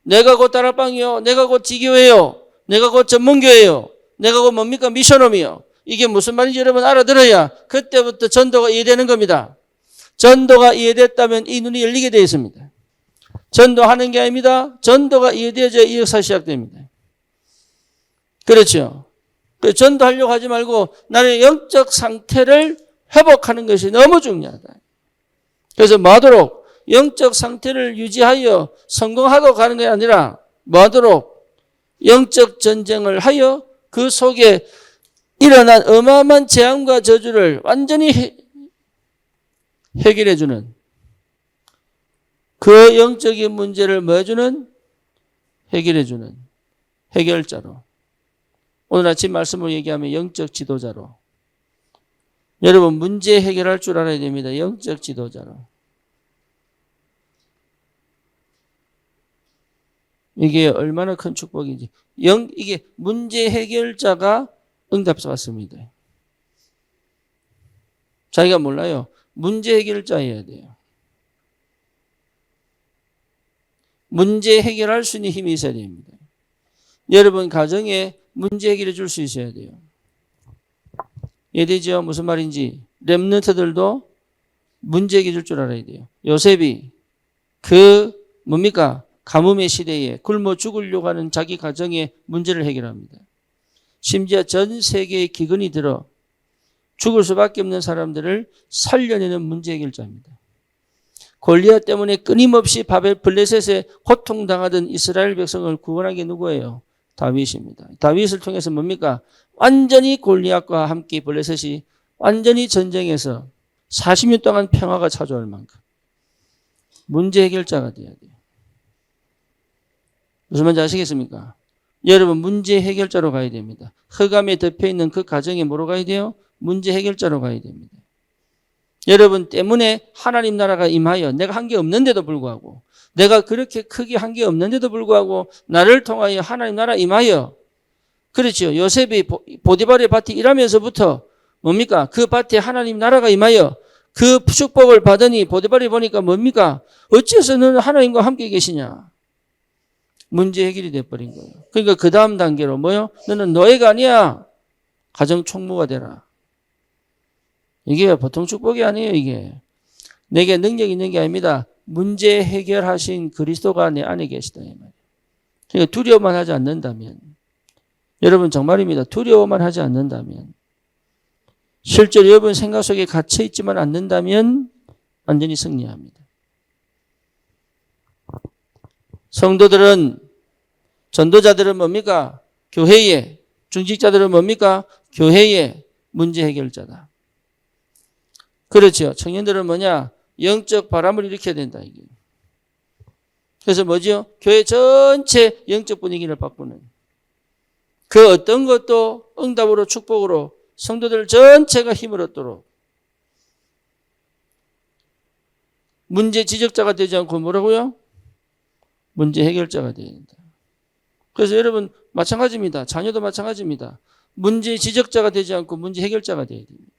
A: 내가 곧 다락방이요. 내가 곧 지교회요. 내가 곧 전문교회요. 내가 곧 뭡니까? 미션홈이요. 이게 무슨 말인지 여러분 알아들어야 그때부터 전도가 이해되는 겁니다. 전도가 이해됐다면 이 눈이 열리게 되어 있습니다. 전도하는 게 아닙니다. 전도가 이해되어져야 이 역사 시작됩니다. 그렇죠. 전도하려고 하지 말고 나의 영적 상태를 회복하는 것이 너무 중요하다. 그래서 뭐하도록 영적 상태를 유지하여 성공하도록 하는 게 아니라 뭐하도록 영적 전쟁을 하여 그 속에 일어난 어마어마한 재앙과 저주를 완전히 해결해주는 그 영적인 문제를 뭐 해주는? 해결해주는 해결자로. 오늘 아침 말씀을 얘기하면 영적 지도자로. 여러분 문제 해결할 줄 알아야 됩니다. 영적 지도자로. 이게 얼마나 큰 축복인지. 이게 문제 해결자가 응답자 왔습니다. 자기가 몰라요. 문제 해결자여야 돼요. 문제 해결할 수 있는 힘이 있어야 됩니다. 여러분 가정에 문제 해결해 줄 수 있어야 돼요. 이해되죠? 무슨 말인지. 렘넌트들도 문제 해결해 줄 줄 알아야 돼요. 요셉이 그 뭡니까? 가뭄의 시대에 굶어 죽으려고 하는 자기 가정의 문제를 해결합니다. 심지어 전 세계의 기근이 들어 죽을 수밖에 없는 사람들을 살려내는 문제 해결자입니다. 골리앗 때문에 끊임없이 바벨 블레셋에 고통당하던 이스라엘 백성을 구원한 게 누구예요? 다윗입니다. 다윗을 통해서 뭡니까? 완전히 골리앗과 함께 블레셋이 완전히 전쟁에서 40년 동안 평화가 찾아올 만큼 문제 해결자가 돼야 돼요. 무슨 말인지 아시겠습니까? 여러분 문제 해결자로 가야 됩니다. 흑암에 덮여있는 그 가정에 뭐로 가야 돼요? 문제 해결자로 가야 됩니다. 여러분 때문에 하나님 나라가 임하여 내가 한 게 없는데도 불구하고 내가 그렇게 크게 한 게 없는데도 불구하고 나를 통하여 하나님 나라 임하여 그렇죠. 요셉이 보디발의 밭에 일하면서부터 뭡니까? 그 밭에 하나님 나라가 임하여 그 축복을 받으니 보디발이 보니까 뭡니까? 어째서 너는 하나님과 함께 계시냐? 문제 해결이 돼버린 거예요. 그러니까 그 다음 단계로 뭐요? 너는 노예가 아니야. 가정 총무가 되라. 이게 보통 축복이 아니에요, 이게. 내게 능력이 있는 게 아닙니다. 문제 해결하신 그리스도가 내 안에 계시다. 이 말이에요. 그러니까 두려워만 하지 않는다면, 여러분 정말입니다. 두려워만 하지 않는다면, 실제로 여러분 생각 속에 갇혀있지만 않는다면 완전히 승리합니다. 성도들은, 전도자들은 뭡니까? 교회의, 중직자들은 뭡니까? 교회의 문제 해결자다. 그렇죠. 청년들은 뭐냐? 영적 바람을 일으켜야 된다. 이게. 그래서 뭐죠? 교회 전체 영적 분위기를 바꾸는. 그 어떤 것도 응답으로 축복으로 성도들 전체가 힘을 얻도록 문제 지적자가 되지 않고 뭐라고요? 문제 해결자가 되어야 된다. 그래서 여러분 마찬가지입니다. 자녀도 마찬가지입니다. 문제 지적자가 되지 않고 문제 해결자가 되어야 됩니다.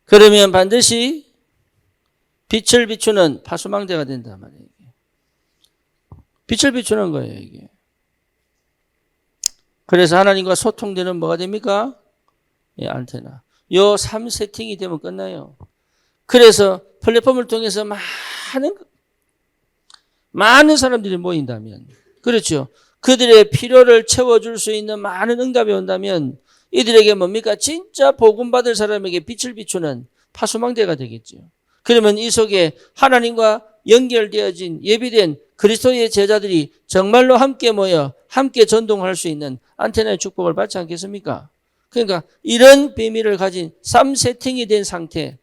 A: 그러면 반드시 빛을 비추는 파수망대가 된다 말이에요. 빛을 비추는 거예요, 이게. 그래서 하나님과 소통되는 뭐가 됩니까? 예, 안테나. 요 3세팅이 되면 끝나요. 그래서 플랫폼을 통해서 많은 사람들이 모인다면, 그렇죠. 그들의 필요를 채워줄 수 있는 많은 응답이 온다면 이들에게 뭡니까? 진짜 복음받을 사람에게 빛을 비추는 파수망대가 되겠죠. 그러면 이 속에 하나님과 연결되어진 예비된 그리스도의 제자들이 정말로 함께 모여 함께 전동할 수 있는 안테나의 축복을 받지 않겠습니까? 그러니까 이런 비밀을 가진 3세팅이 된 상태,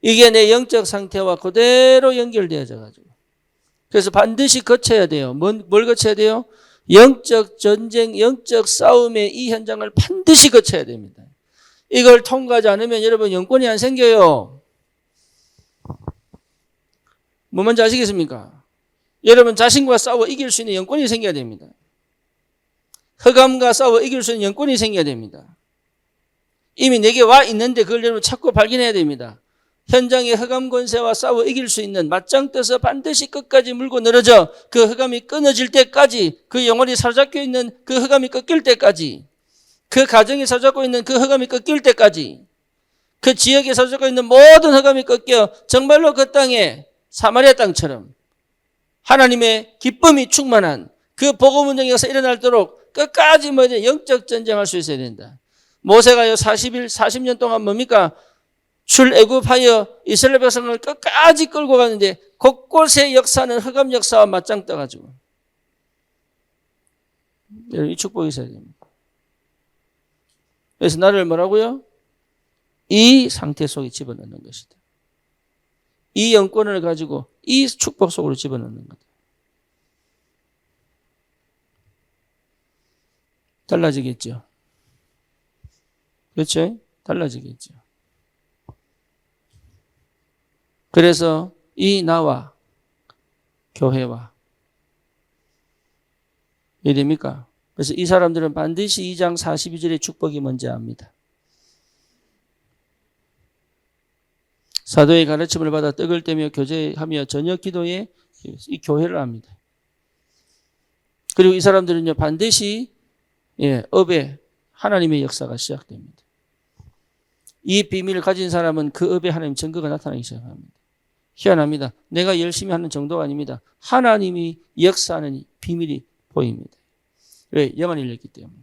A: 이게 내 영적 상태와 그대로 연결되어져 가지고, 그래서 반드시 거쳐야 돼요. 뭘 거쳐야 돼요? 영적 전쟁, 영적 싸움의 이 현장을 반드시 거쳐야 됩니다. 이걸 통과하지 않으면 여러분 영권이 안 생겨요. 뭐 뭔지 아시겠습니까? 여러분 자신과 싸워 이길 수 있는 영권이 생겨야 됩니다. 흑암과 싸워 이길 수 있는 영권이 생겨야 됩니다. 이미 내게 와 있는데 그걸 여러분 찾고 발견해야 됩니다. 현장의 흑암 권세와 싸워 이길 수 있는 맞짱 떠서 반드시 끝까지 물고 늘어져 그 흑암이 끊어질 때까지, 그 영혼이 사로잡혀 있는 그 흑암이 꺾일 때까지, 그 가정이 사로잡고 있는 그 흑암이 꺾일 때까지, 그 지역에 사로잡고 있는 모든 흑암이 꺾여 정말로 그 땅에 사마리아 땅처럼 하나님의 기쁨이 충만한 그 복음 운동에서 일어나도록 끝까지 영적 전쟁할 수 있어야 된다. 모세가요 40년 동안 뭡니까? 출애굽하여 이스라엘 백성을 끝까지 끌고 가는데 곳곳의 역사는 흑암 역사와 맞짱 떠가지고, 여러분 이 축복이 있어야 됩니다. 그래서 나를 뭐라고요? 이 상태 속에 집어넣는 것이다. 이 영권을 가지고 이 축복 속으로 집어넣는 거다. 달라지겠죠. 그렇죠? 달라지겠죠. 그래서 이 나와 교회와 왜 됩니까? 그래서 이 사람들은 반드시 2장 42절의 축복이 뭔지 압니다. 사도의 가르침을 받아 떡을 떼며 교제하며 저녁 기도에 이 교회를 합니다. 그리고 이 사람들은요 반드시 업에 하나님의 역사가 시작됩니다. 이 비밀을 가진 사람은 그 업에 하나님 증거가 나타나기 시작합니다. 희한합니다. 내가 열심히 하는 정도가 아닙니다. 하나님이 역사하는 비밀이 보입니다. 왜? 영안이 열렸기 때문에.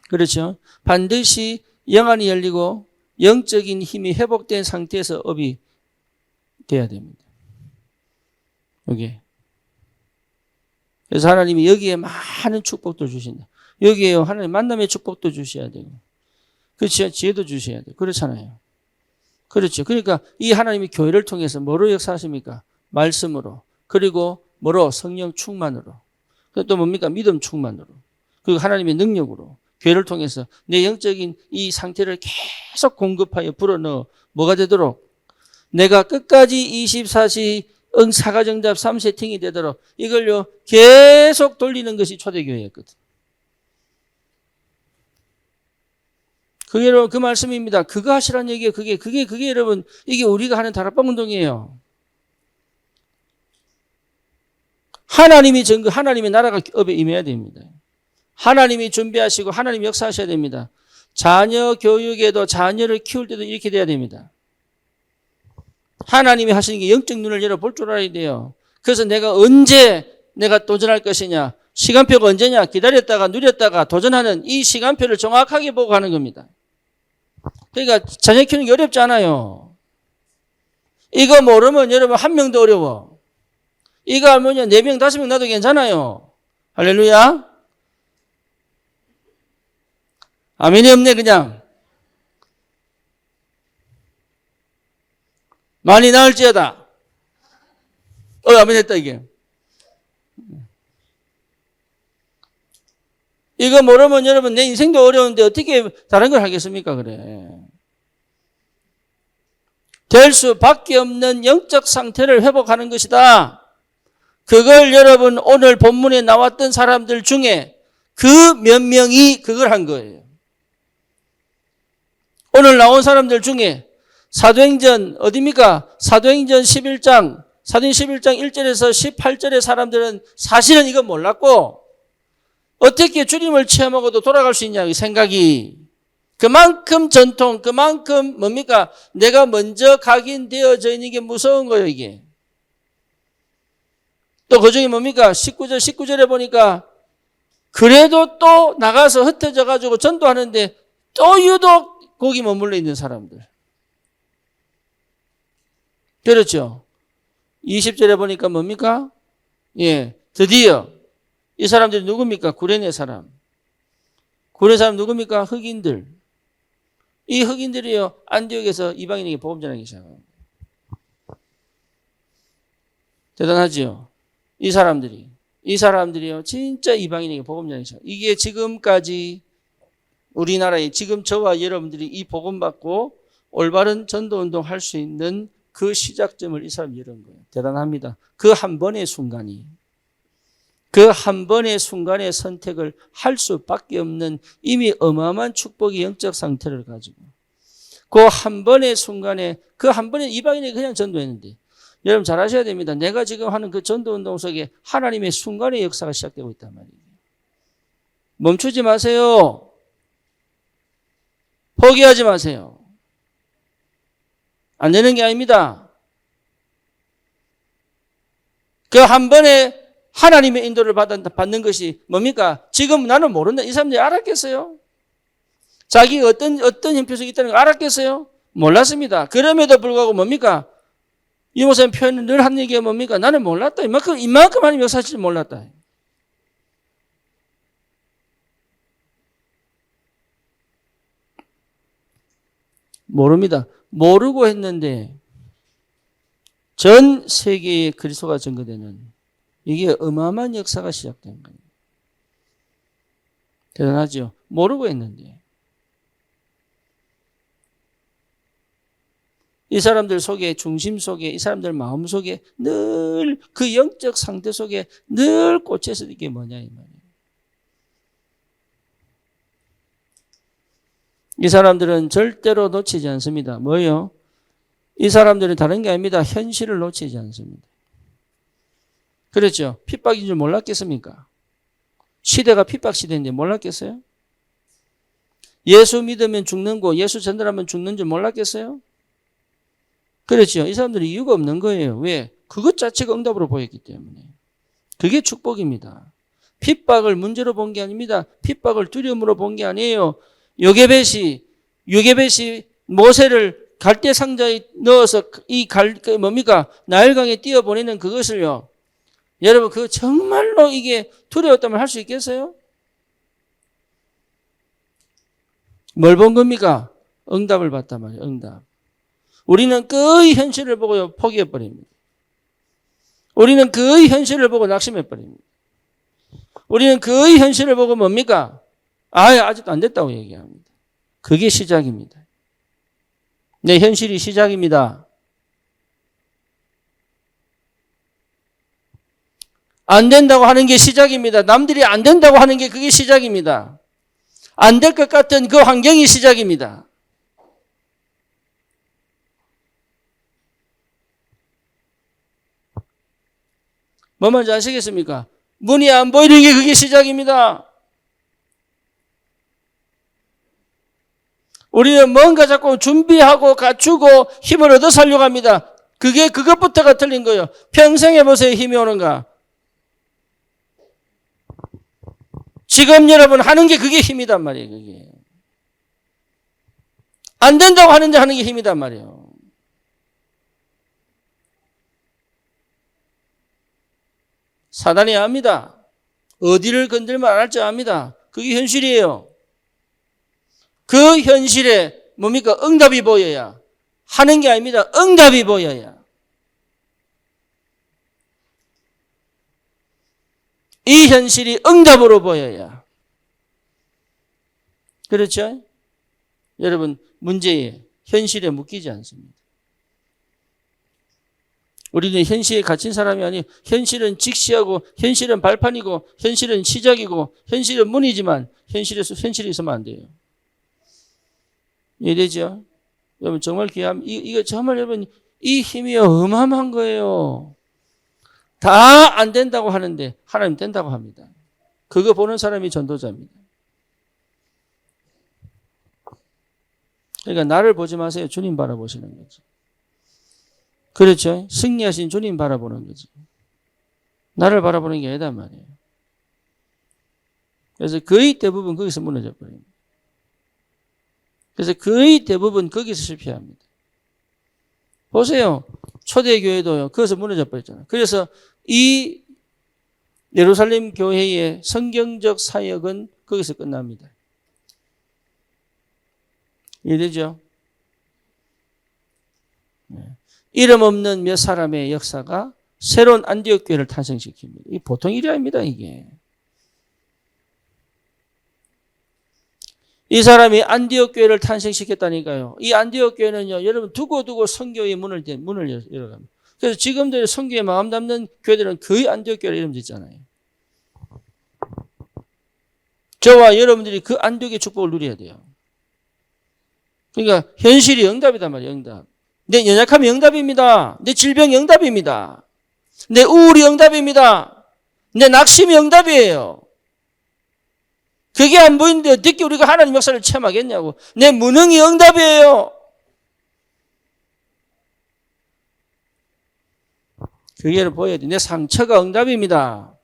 A: 그렇죠? 반드시 영안이 열리고 영적인 힘이 회복된 상태에서 업이 돼야 됩니다. 여기에. 그래서 하나님이 여기에 많은 축복도 주신다. 여기에 하나님 만남의 축복도 주셔야 되고, 그렇죠? 지혜도 주셔야 돼요. 그렇잖아요. 그렇죠. 그러니까 이 하나님이 교회를 통해서 뭐로 역사하십니까? 말씀으로. 그리고 뭐로? 성령 충만으로. 그리고 또 뭡니까? 믿음 충만으로. 그리고 하나님의 능력으로. 교회를 통해서 내 영적인 이 상태를 계속 공급하여 불어넣어 뭐가 되도록? 내가 끝까지 24시 사가정답 3세팅이 되도록 이걸요 계속 돌리는 것이 초대교회였거든. 그게 여러분 그 말씀입니다. 그거 하시라는 얘기예요. 그게 여러분 이게 우리가 하는 다락방 운동이에요. 하나님이 하나님의 나라가 업에 임해야 됩니다. 하나님이 준비하시고 하나님이 역사하셔야 됩니다. 자녀 교육에도 자녀를 키울 때도 이렇게 돼야 됩니다. 하나님이 하시는 게 영적 눈을 열어볼 줄 알아야 돼요. 그래서 내가 언제 내가 도전할 것이냐. 시간표가 언제냐. 기다렸다가 누렸다가 도전하는 이 시간표를 정확하게 보고 가는 겁니다. 그러니까 자녀 키우는 게 어렵지 않아요. 이거 모르면 여러분 한 명도 어려워. 이거 알면요 4명 5명 나도 괜찮아요. 할렐루야. 아멘이 없네 그냥. 많이 나을지어다. 아멘 했다 이게. 이거 모르면 여러분 내 인생도 어려운데 어떻게 다른 걸 하겠습니까? 그래. 될 수밖에 없는 영적 상태를 회복하는 것이다. 그걸 여러분 오늘 본문에 나왔던 사람들 중에 그 몇 명이 그걸 한 거예요. 오늘 나온 사람들 중에 사도행전 어디입니까? 사도행전 11장 1절에서 18절의 사람들은 사실은 이건 몰랐고 어떻게 주님을 체험하고도 돌아갈 수 있냐 이 생각이 그만큼 전통 그만큼 뭡니까? 내가 먼저 각인되어져 있는 게 무서운 거예요 이게. 또 그중에 뭡니까? 19절에 보니까 그래도 또 나가서 흩어져 가지고 전도하는데 또 유독 거기 머물러 있는 사람들. 그렇죠. 20절에 보니까 뭡니까? 예, 드디어 이 사람들이 누굽니까? 구레네 사람. 구레네 사람 누굽니까? 흑인들. 이 흑인들이요 안디옥에서 이방인에게 복음 전하기 시작합니다. 대단하죠. 이 사람들이요 진짜 이방인에게 복음 전하기 시작. 이게 지금까지 우리나라에 지금 저와 여러분들이 이 복음 받고 올바른 전도 운동 할 수 있는 그 시작점을 이 사람이 열은 거예요. 대단합니다. 그 한 번의 순간이. 그 한 번의 순간의 선택을 할 수밖에 없는 이미 어마어마한 축복의 영적 상태를 가지고 그 한 번의 순간에 그 한 번에 이방인이 그냥 전도했는데 여러분 잘 아셔야 됩니다. 내가 지금 하는 그 전도운동 속에 하나님의 순간의 역사가 시작되고 있단 말이에요. 멈추지 마세요. 포기하지 마세요. 안 되는 게 아닙니다. 그 한 번에 하나님의 인도를 받는 것이 뭡니까? 지금 나는 모른다. 이 사람들이 알았겠어요? 자기 어떤 형편성이 있다는 걸 알았겠어요? 몰랐습니다. 그럼에도 불구하고 뭡니까? 이 목사님 표현은 늘 한 얘기가 뭡니까? 나는 몰랐다. 이만큼 하나님 역사하실지 몰랐다. 모릅니다. 모르고 했는데 전 세계에 그리스도가 증거되는 이게 어마어마한 역사가 시작된 거예요. 대단하죠. 모르고 했는데. 이 사람들 속에 중심 속에 이 사람들 마음 속에 늘 그 영적 상태 속에 늘 꽂혀서 이게 뭐냐 이 말이에요. 이 사람들은 절대로 놓치지 않습니다. 뭐예요? 이 사람들은 다른 게 아닙니다. 현실을 놓치지 않습니다. 그렇죠. 핍박인 줄 몰랐겠습니까? 시대가 핍박 시대인데 몰랐겠어요? 예수 믿으면 죽는 거, 예수 전달하면 죽는 줄 몰랐겠어요? 그렇죠. 이 사람들이 이유가 없는 거예요. 왜? 그것 자체가 응답으로 보였기 때문에. 그게 축복입니다. 핍박을 문제로 본 게 아닙니다. 핍박을 두려움으로 본 게 아니에요. 요게벳이 모세를 갈대 상자에 넣어서 뭡니까? 나일강에 띄어보내는 그것을요. 여러분, 그거 정말로 이게 두려웠다면 할 수 있겠어요? 뭘 본 겁니까? 응답을 봤단 말이에요. 응답. 우리는 거의 현실을 보고 포기해버립니다. 우리는 그 현실을 보고 낙심해 버립니다. 우리는 그 현실을 보고 뭡니까? 아직도 안 됐다고 얘기합니다. 그게 시작입니다. 내 현실이 시작입니다. 안 된다고 하는 게 시작입니다. 남들이 안 된다고 하는 게 그게 시작입니다. 안 될 것 같은 그 환경이 시작입니다. 뭔 말인지 아시겠습니까? 문이 안 보이는 게 그게 시작입니다. 우리는 뭔가 자꾸 준비하고 갖추고 힘을 얻어 살려고 합니다. 그것부터가 틀린 거예요. 평생 해보세요. 힘이 오는가. 지금 여러분 하는 게 그게 힘이단 말이에요. 그게. 안 된다고 하는데 하는 게 힘이단 말이에요. 사단이 압니다. 어디를 건들면 안 할 줄 압니다. 그게 현실이에요. 그 현실에 뭡니까? 응답이 보여야. 하는 게 아닙니다. 응답이 보여야. 이 현실이 응답으로 보여야. 그렇죠? 여러분, 문제에, 현실에 묶이지 않습니다. 우리는 현실에 갇힌 사람이 아니에요. 현실은 직시하고, 현실은 발판이고, 현실은 시작이고, 현실은 문이지만, 현실이 있으면 안 돼요. 이해되죠? 여러분, 정말 이거 정말 여러분, 이 힘이 어마어마한 거예요. 다 안 된다고 하는데, 하나님 된다고 합니다. 그거 보는 사람이 전도자입니다. 그러니까 나를 보지 마세요. 주님 바라보시는 거죠. 그렇죠? 승리하신 주님 바라보는 거죠. 나를 바라보는 게 아니단 말이에요. 그래서 거의 대부분 거기서 무너져 버립니다. 그래서 거의 대부분 거기서 실패합니다. 보세요. 초대교회도요. 거기서 무너져 버렸잖아요. 그래서 이 예루살렘 교회의 성경적 사역은 거기서 끝납니다. 이해되죠? 네. 이름 없는 몇 사람의 역사가 새로운 안디옥 교회를 탄생시킵니다. 이 보통 일이 아닙니다, 이게. 이 사람이 안디옥 교회를 탄생시켰다니까요. 이 안디옥 교회는요, 여러분 두고두고 선교의 문을 열어갑니다. 그래서 지금도 선교에 마음 담는 교회들은 거의 안디옥 교회를 이름 짓잖아요. 저와 여러분들이 그 안디옥의 축복을 누려야 돼요. 그러니까 현실이 응답이단 말이에요, 응답. 내 연약함이 응답입니다. 내 질병이 응답입니다. 내 우울이 응답입니다. 내 낙심이 응답이에요. 그게 안 보이는데 어떻게 우리가 하나님 역사를 체험하겠냐고. 내 무능이 응답이에요. 그게 보여야 돼. 내 상처가 응답입니다.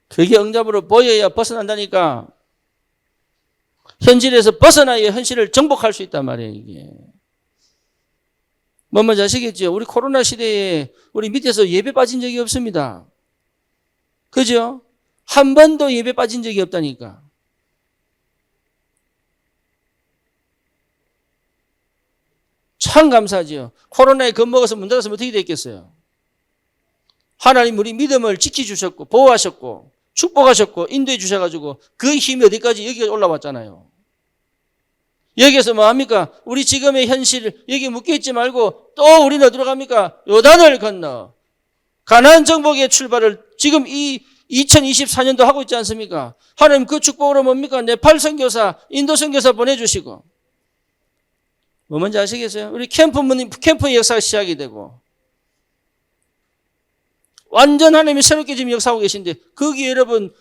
A: 그게 응답으로 보여야 벗어난다니까. 현실에서 벗어나야 현실을 정복할 수 있단 말이에요, 이게. 뭔지 아시겠죠? 우리 코로나 시대에 우리 밑에서 예배 빠진 적이 없습니다. 그죠? 한 번도 예배 빠진 적이 없다니까. 참 감사하죠. 코로나에 겁먹어서 문 닫았으면 어떻게 됐겠어요? 하나님 우리 믿음을 지켜주셨고 보호하셨고 축복하셨고 인도해 주셔가지고 그 힘이 어디까지 여기까지 올라왔잖아요. 여기에서 뭐 합니까? 우리 지금의 현실 여기 묶여있지 말고 또 우리는 어디로 갑니까? 요단을 건너 가나안 정복의 출발을 지금 이 2024년도 하고 있지 않습니까? 하나님 그 축복으로 뭡니까? 네팔 선교사, 인도 선교사 보내주시고 뭐 뭔지 아시겠어요? 우리 캠프의 역사가 시작이 되고 완전 하나님이 새롭게 지금 역사하고 계신데 거기 여러분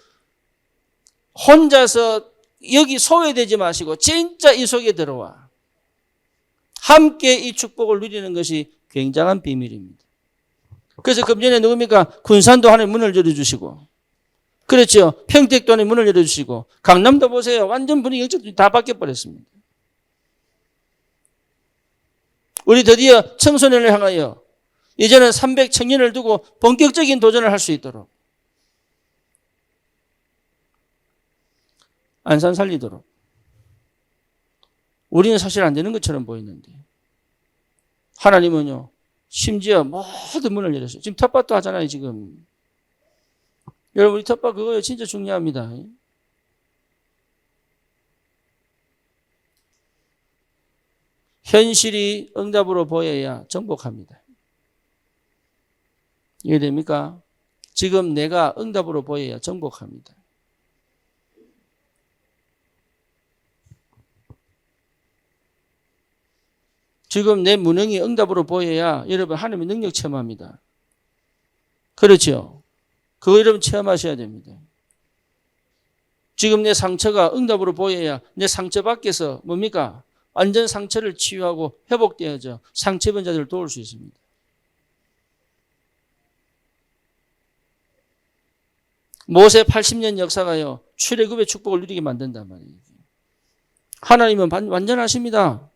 A: 혼자서 여기 소외되지 마시고 진짜 이 속에 들어와 함께 이 축복을 누리는 것이 굉장한 비밀입니다. 그래서 금년에 누굽니까? 군산도 하나님 문을 열어주시고 그렇죠. 평택도 하나님 문을 열어주시고 강남도 보세요. 완전 분위기 영적으로 다 바뀌어버렸습니다. 우리 드디어 청소년을 향하여 이제는 300 청년을 두고 본격적인 도전을 할 수 있도록 안산 살리도록 우리는 사실 안 되는 것처럼 보이는데 하나님은요 심지어 모든 문을 열었어요. 지금 텃밭도 하잖아요. 지금 여러분 우리 텃밭 그거요 진짜 중요합니다. 현실이 응답으로 보여야 정복합니다. 이해됩니까? 지금 내가 응답으로 보여야 정복합니다. 지금 내 무능이 응답으로 보여야 여러분 하나님의 능력 체험합니다. 그렇죠? 그거 여러분 체험하셔야 됩니다. 지금 내 상처가 응답으로 보여야 내 상처 밖에서 뭡니까? 완전 상처를 치유하고 회복되어져 상처 입은 자들을 도울 수 있습니다. 모세 80년 역사가요. 출애굽의 축복을 누리게 만든단 말이에요. 하나님은 완전하십니다.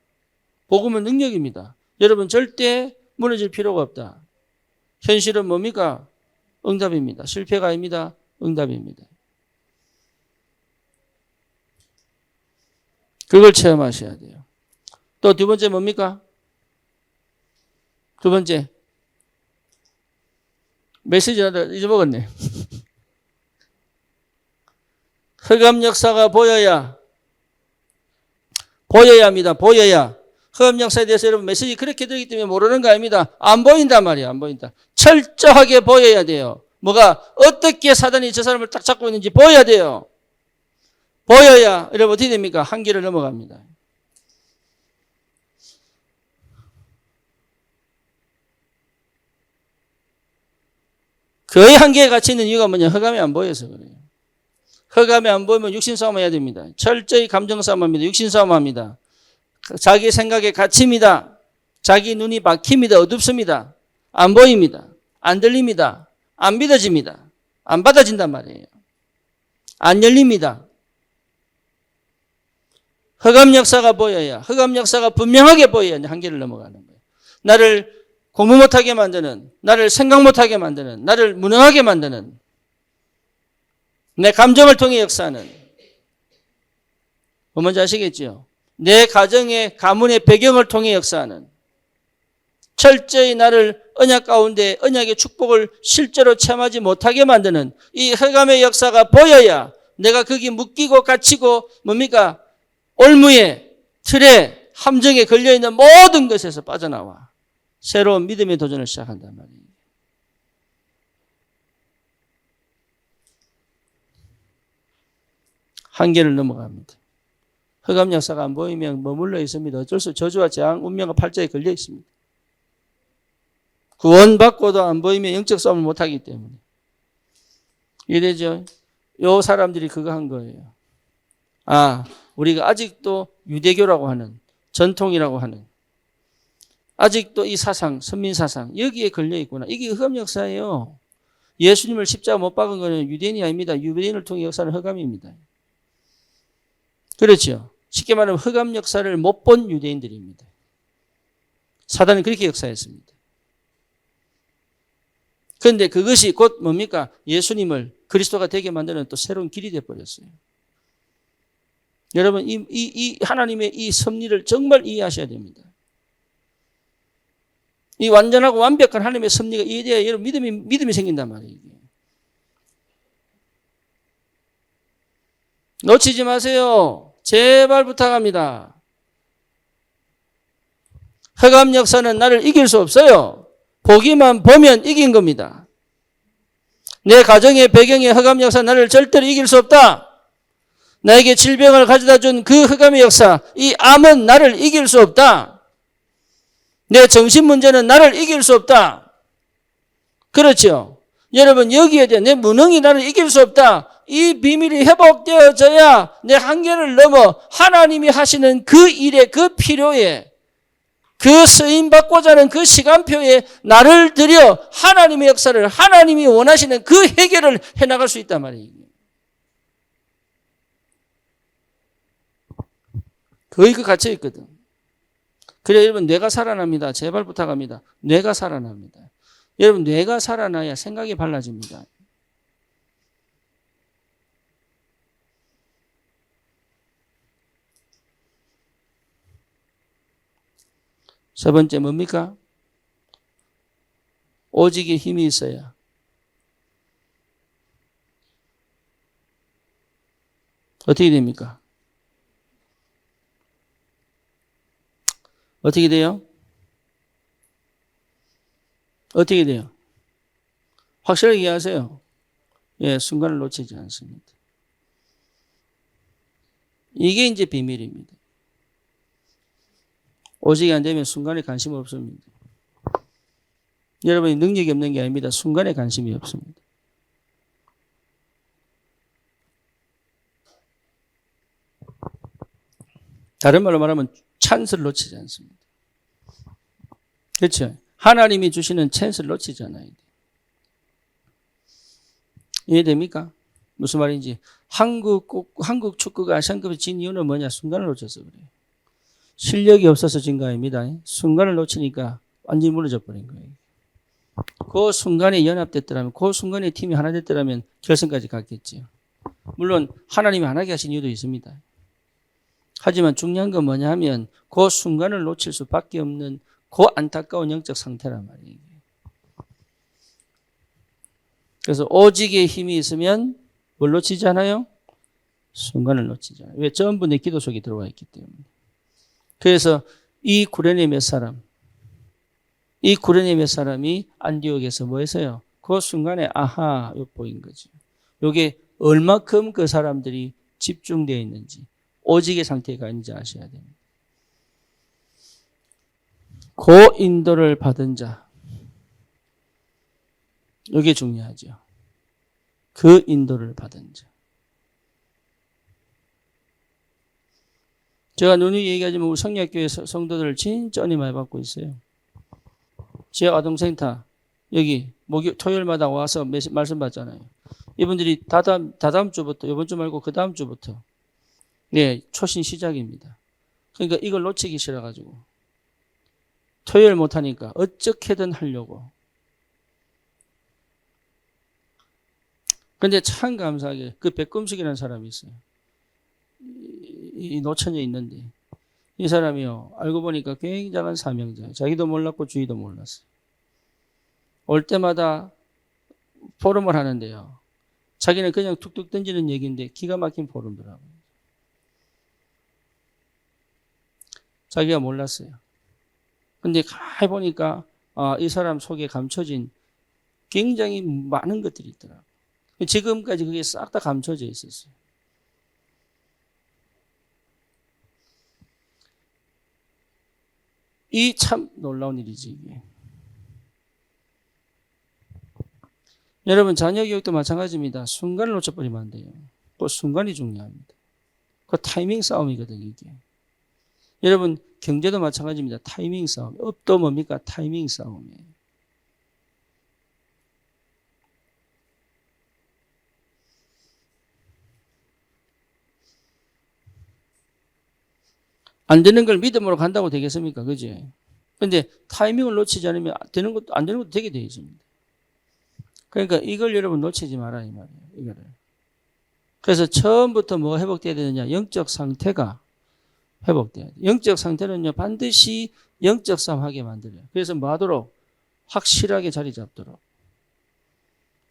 A: 복음은 능력입니다. 여러분 절대 무너질 필요가 없다. 현실은 뭡니까? 응답입니다. 실패가 아닙니다. 응답입니다. 그걸 체험하셔야 돼요. 또 두 번째 뭡니까? 두 번째. 메시지 하나 잊어먹었네. 흑암 역사가 보여야 합니다. 보여야. 흑암 역사에 대해서 여러분 메시지 그렇게 들기 때문에 모르는 거 아닙니다. 안 보인단 말이에요. 안 보인다. 철저하게 보여야 돼요. 뭐가 어떻게 사단이 저 사람을 딱 잡고 있는지 보여야 돼요. 보여야 여러분 어떻게 됩니까? 한계를 넘어갑니다. 거의 한계에 갇혀 있는 이유가 뭐냐? 흑암이 안 보여서 그래요. 흑암이 안 보이면 육신 싸움 해야 됩니다. 철저히 감정 싸움합니다. 육신 싸움합니다. 자기 생각에 갇힙니다. 자기 눈이 막힙니다. 어둡습니다. 안 보입니다. 안 들립니다. 안 믿어집니다. 안 받아진단 말이에요. 안 열립니다. 흑암 역사가 보여야, 흑암 역사가 분명하게 보여야 한계를 넘어가는 거예요. 나를 공부 못하게 만드는, 나를 생각 못하게 만드는, 나를 무능하게 만드는, 내 감정을 통해 역사하는, 뭔지 아시겠죠? 내 가정의 가문의 배경을 통해 역사하는, 철저히 나를 언약 가운데 언약의 축복을 실제로 체험하지 못하게 만드는 이 흑암의 역사가 보여야 내가 거기 묶이고 갇히고 뭡니까? 올무에, 틀에, 함정에 걸려있는 모든 것에서 빠져나와 새로운 믿음의 도전을 시작한단 말이에요. 한계를 넘어갑니다. 흑암 역사가 안 보이면 머물러 있습니다. 어쩔 수 없이 저주와 재앙, 운명과 팔자에 걸려 있습니다. 구원받고도 안 보이면 영적 싸움을 못하기 때문에. 이래죠. 요 사람들이 그거 한 거예요. 우리가 아직도 유대교라고 하는, 전통이라고 하는, 아직도 이 사상, 선민사상, 여기에 걸려 있구나. 이게 흑암 역사예요. 예수님을 십자가 못 박은 거는 유대인이 아닙니다. 유대인을 통해 역사는 흑암입니다. 그렇죠. 쉽게 말하면 흑암 역사를 못 본 유대인들입니다. 사단은 그렇게 역사했습니다. 그런데 그것이 곧 뭡니까? 예수님을 그리스도가 되게 만드는 또 새로운 길이 되어버렸어요. 여러분, 이 하나님의 이 섭리를 정말 이해하셔야 됩니다. 이 완전하고 완벽한 하나님의 섭리가 이해돼야 여러분 믿음이 생긴단 말이에요. 놓치지 마세요. 제발 부탁합니다. 흑암 역사는 나를 이길 수 없어요. 보기만 보면 이긴 겁니다. 내 가정의 배경의 흑암 역사 나를 절대로 이길 수 없다. 나에게 질병을 가져다 준 그 흑암의 역사, 이 암은 나를 이길 수 없다. 내 정신 문제는 나를 이길 수 없다. 그렇죠? 여러분 여기에 대한 내 무능이 나를 이길 수 없다. 이 비밀이 회복되어져야 내 한계를 넘어 하나님이 하시는 그 일에, 그 필요에, 그 쓰임받고자 하는 그 시간표에 나를 들여 하나님의 역사를, 하나님이 원하시는 그 해결을 해나갈 수 있단 말이에요. 거의 그 갇혀 있거든. 그래 여러분 뇌가 살아납니다. 제발 부탁합니다. 뇌가 살아납니다. 여러분 뇌가 살아나야 생각이 달라집니다. 세 번째 뭡니까? 오직의 힘이 있어야 어떻게 됩니까? 어떻게 돼요? 어떻게 돼요? 확실하게 얘기하세요. 예, 순간을 놓치지 않습니다. 이게 이제 비밀입니다. 오직이 안 되면 순간에 관심 없습니다. 여러분이 능력이 없는 게 아닙니다. 순간에 관심이 없습니다. 다른 말로 말하면 찬스를 놓치지 않습니다. 그렇죠? 하나님이 주시는 찬스를 놓치지 않아야 돼요. 이해됩니까? 무슨 말인지. 한국 축구가 아시안컵에 진 이유는 뭐냐? 순간을 놓쳐서 그래요. 실력이 없어서 진 거 아닙니다. 순간을 놓치니까 완전히 무너져 버린 거예요. 그 순간에 연합됐더라면, 그 순간에 팀이 하나 됐더라면 결승까지 갔겠죠. 물론 하나님이 안 하게 하신 이유도 있습니다. 하지만 중요한 건 뭐냐 하면 그 순간을 놓칠 수밖에 없는 그 안타까운 영적 상태란 말이에요. 그래서 오직의 힘이 있으면 뭘 놓치지 않아요? 순간을 놓치지 않아요. 왜? 전부 내 기도 속에 들어와 있기 때문에. 그래서 이 구레네 몇 사람이 안디옥에서 뭐 했어요? 그 순간에 아하, 요 보인 거죠. 요게 얼마큼 그 사람들이 집중되어 있는지, 오직의 상태가 있는지 아셔야 됩니다. 그 인도를 받은 자, 이게 중요하죠. 그 인도를 받은 자. 제가 누누이 얘기하지만 우리 성리학교의 성도들을 진짜 은혜 많이 받고 있어요. 지역 아동센터 여기 토요일마다 와서 말씀 받잖아요. 이분들이 다다음 주부터, 이번 주 말고 그 다음 주부터 네, 초신 시작입니다. 그러니까 이걸 놓치기 싫어가지고 토요일 못하니까 어떻게든 하려고. 근데 참 감사하게 그 백금식이라는 사람이 있어요. 이 노천에 있는데 이 사람이요, 알고 보니까 굉장한 사명자예요. 자기도 몰랐고 주위도 몰랐어요. 올 때마다 포럼을 하는데요, 자기는 그냥 툭툭 던지는 얘기인데 기가 막힌 포럼더라고요. 자기가 몰랐어요. 근데 가만히 보니까 이 사람 속에 감춰진 굉장히 많은 것들이 있더라고요. 지금까지 그게 싹 다 감춰져 있었어요. 이 참 놀라운 일이지, 이게. 여러분, 자녀 교육도 마찬가지입니다. 순간을 놓쳐버리면 안 돼요. 그 순간이 중요합니다. 그 타이밍 싸움이거든요, 이게. 여러분, 경제도 마찬가지입니다. 타이밍 싸움. 업도 뭡니까? 타이밍 싸움이에요. 안 되는 걸 믿음으로 간다고 되겠습니까? 그지? 근데 타이밍을 놓치지 않으면 안 되는 것도 되게 되어 있습니다. 그러니까 이걸 여러분 놓치지 마라, 이 말이에요. 이거를. 그래서 처음부터 뭐가 회복돼야 되느냐? 영적 상태가 회복돼야 돼요. 영적 상태는요, 반드시 영적 싸움 하게 만들어요. 그래서 뭐 하도록? 확실하게 자리 잡도록.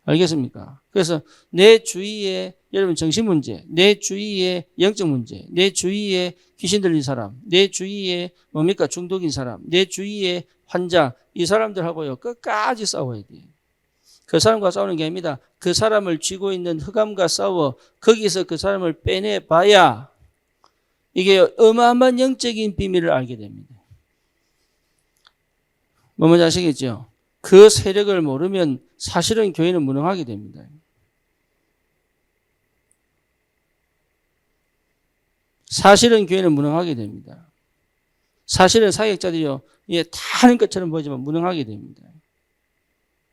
A: 알겠습니까? 그래서 내 주위에, 여러분 정신 문제, 내 주위에 영적 문제, 내 주위에 귀신 들린 사람, 내 주위에 뭡니까? 중독인 사람, 내 주위에 환자, 이 사람들하고요, 끝까지 싸워야 돼요. 그 사람과 싸우는 게 아닙니다. 그 사람을 쥐고 있는 흑암과 싸워 거기서 그 사람을 빼내봐야 이게 어마어마한 영적인 비밀을 알게 됩니다. 뭔지 아시겠죠? 그 세력을 모르면 사실은 교회는 무능하게 됩니다. 사실은 교회는 무능하게 됩니다. 사실은 사역자들이요, 다 하는 것처럼 보이지만 무능하게 됩니다.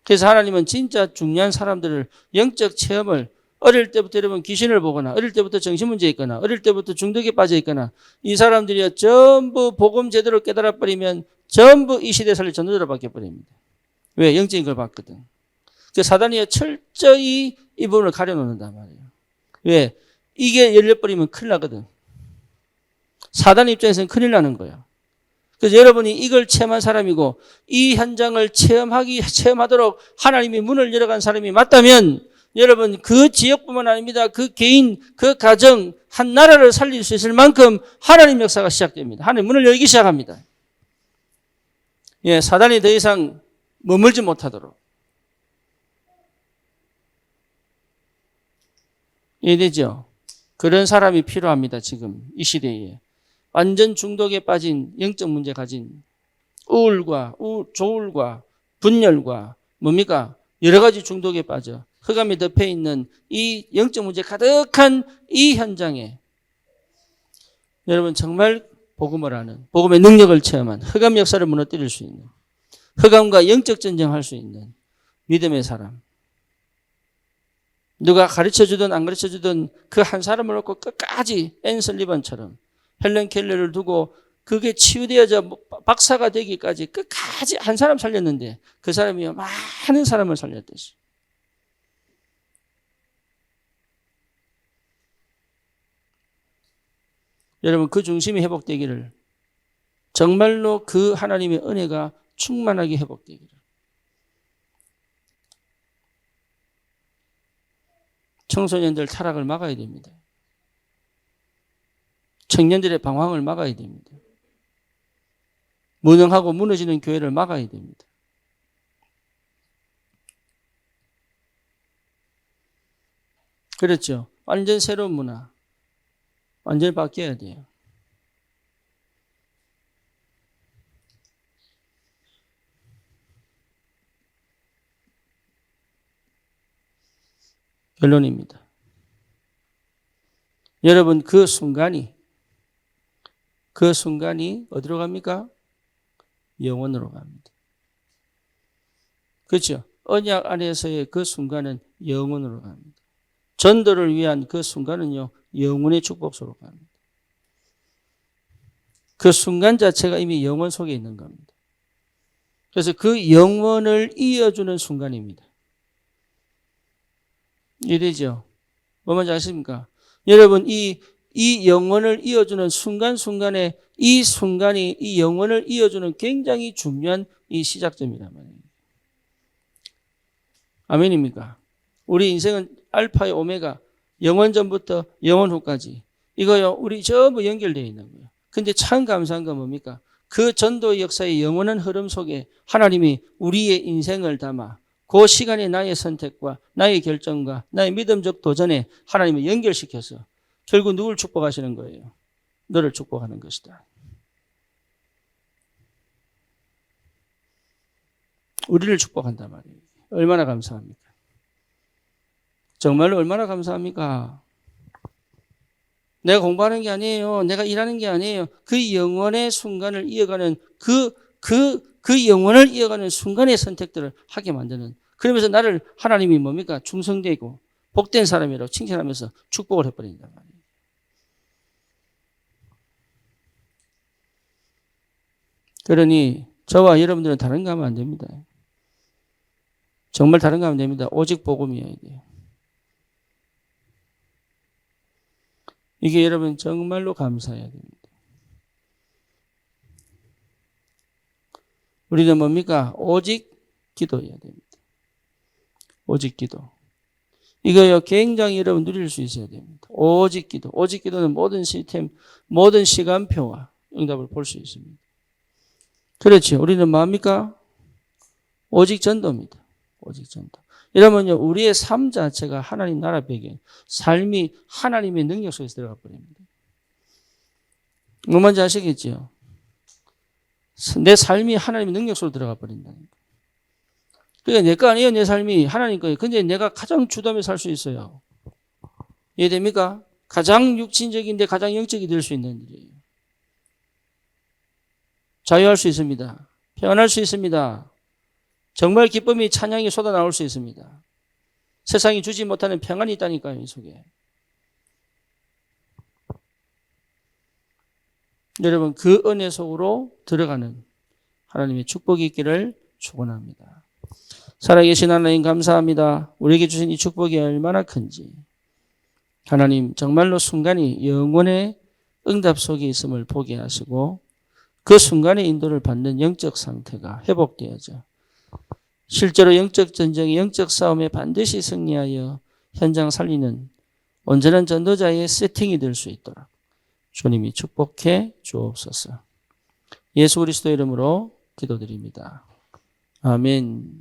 A: 그래서 하나님은 진짜 중요한 사람들을 영적 체험을 어릴 때부터 여러분 귀신을 보거나 어릴 때부터 정신문제 있거나 어릴 때부터 중독에 빠져 있거나 이 사람들이요 전부 복음 제대로 깨달아 버리면 전부 이 시대 살릴 전도자로 바뀌어버립니다. 왜? 영적인 걸 봤거든. 그 사단이요 철저히 이 부분을 가려놓는단 말이에요. 왜? 이게 열려버리면 큰일 나거든. 사단 입장에서는 큰일 나는 거예요. 그래서 여러분이 이걸 체험한 사람이고 이 현장을 체험하도록 하나님이 문을 열어간 사람이 맞다면 여러분 그 지역뿐만 아닙니다. 그 개인, 그 가정, 한 나라를 살릴 수 있을 만큼 하나님 역사가 시작됩니다. 하나님 문을 열기 시작합니다. 예, 사단이 더 이상 머물지 못하도록. 이해되죠? 그런 사람이 필요합니다. 지금 이 시대에. 완전 중독에 빠진 영적 문제 가진 조울과 분열과 뭡니까? 여러 가지 중독에 빠져 흑암에 덮여 있는 이 영적 문제 가득한 이 현장에 여러분 정말 복음을 아는, 복음의 능력을 체험한, 흑암 역사를 무너뜨릴 수 있는, 흑암과 영적 전쟁할 수 있는 믿음의 사람. 누가 가르쳐주든 안 가르쳐주든 그 한 사람을 놓고 끝까지 앤 설리번처럼 헬렌 켈러를 두고 그게 치유되어져 박사가 되기까지 끝까지 한 사람 살렸는데 그 사람이 많은 사람을 살렸듯이. 여러분 그 중심이 회복되기를, 정말로 그 하나님의 은혜가 충만하게 회복되기를. 청소년들 타락을 막아야 됩니다. 청년들의 방황을 막아야 됩니다. 무능하고 무너지는 교회를 막아야 됩니다. 그렇죠. 완전 새로운 문화. 완전히 바뀌어야 돼요. 결론입니다. 여러분 그 순간이 어디로 갑니까? 영원으로 갑니다. 그렇죠? 언약 안에서의 그 순간은 영원으로 갑니다. 전도를 위한 그 순간은요, 영원의 축복으로 갑니다. 그 순간 자체가 이미 영원 속에 있는 겁니다. 그래서 그 영원을 이어주는 순간입니다. 이해되죠? 뭐 뭔지 아십니까? 여러분 이 영원을 이어주는 순간순간에 이 순간이 이 영원을 이어주는 굉장히 중요한 이 시작점이란 말이에요. 아멘입니까? 우리 인생은 알파의 오메가, 영원 전부터 영원 후까지 이거요 우리 전부 연결되어 있는 거예요. 근데 참 감사한 건 뭡니까? 그 전도 역사의 영원한 흐름 속에 하나님이 우리의 인생을 담아 그 시간에 나의 선택과 나의 결정과 나의 믿음적 도전에 하나님을 연결시켜서 결국 누굴 축복하시는 거예요? 너를 축복하는 것이다. 우리를 축복한단 말이에요. 얼마나 감사합니까? 정말로 얼마나 감사합니까? 내가 공부하는 게 아니에요. 내가 일하는 게 아니에요. 그 영원의 순간을 이어가는 그 영원을 이어가는 순간의 선택들을 하게 만드는, 그러면서 나를 하나님이 뭡니까? 충성되고 복된 사람이라고 칭찬하면서 축복을 해버린단 말이에요. 그러니 저와 여러분들은 다른 거 하면 안 됩니다. 정말 다른 거 하면 됩니다. 오직 복음이어야 돼요. 이게 여러분 정말로 감사해야 됩니다. 우리는 뭡니까? 오직 기도해야 됩니다. 오직 기도. 이거요 굉장히 여러분 누릴 수 있어야 됩니다. 오직 기도. 오직 기도는 모든 시스템, 모든 시간표와 응답을 볼 수 있습니다. 그렇죠. 우리는 뭡니까? 오직 전도입니다. 오직 전도. 이러면요 우리의 삶 자체가 하나님 나라 배경, 삶이 하나님의 능력 속에서 들어가 버립니다. 뭔지 아시겠죠? 내 삶이 하나님의 능력 속으로 들어가 버린다는 거예요. 그러니까 내 거 아니에요. 내 삶이 하나님 거예요. 근데 내가 가장 주도하며 살 수 있어요. 이해됩니까? 가장 육신적인데 가장 영적이 될 수 있는 일이에요. 자유할 수 있습니다. 평안할 수 있습니다. 정말 기쁨이 찬양이 쏟아나올 수 있습니다. 세상이 주지 못하는 평안이 있다니까요. 이 속에. 여러분 그 은혜 속으로 들어가는 하나님의 축복이 있기를 축원합니다. 살아계신 하나님 감사합니다. 우리에게 주신 이 축복이 얼마나 큰지. 하나님 정말로 순간이 영원의 응답 속에 있음을 보게 하시고 그 순간의 인도를 받는 영적 상태가 회복되어져 실제로 영적 전쟁, 영적 싸움에 반드시 승리하여 현장 살리는 온전한 전도자의 세팅이 될 수 있도록 주님이 축복해 주옵소서. 예수 그리스도 이름으로 기도드립니다. 아멘.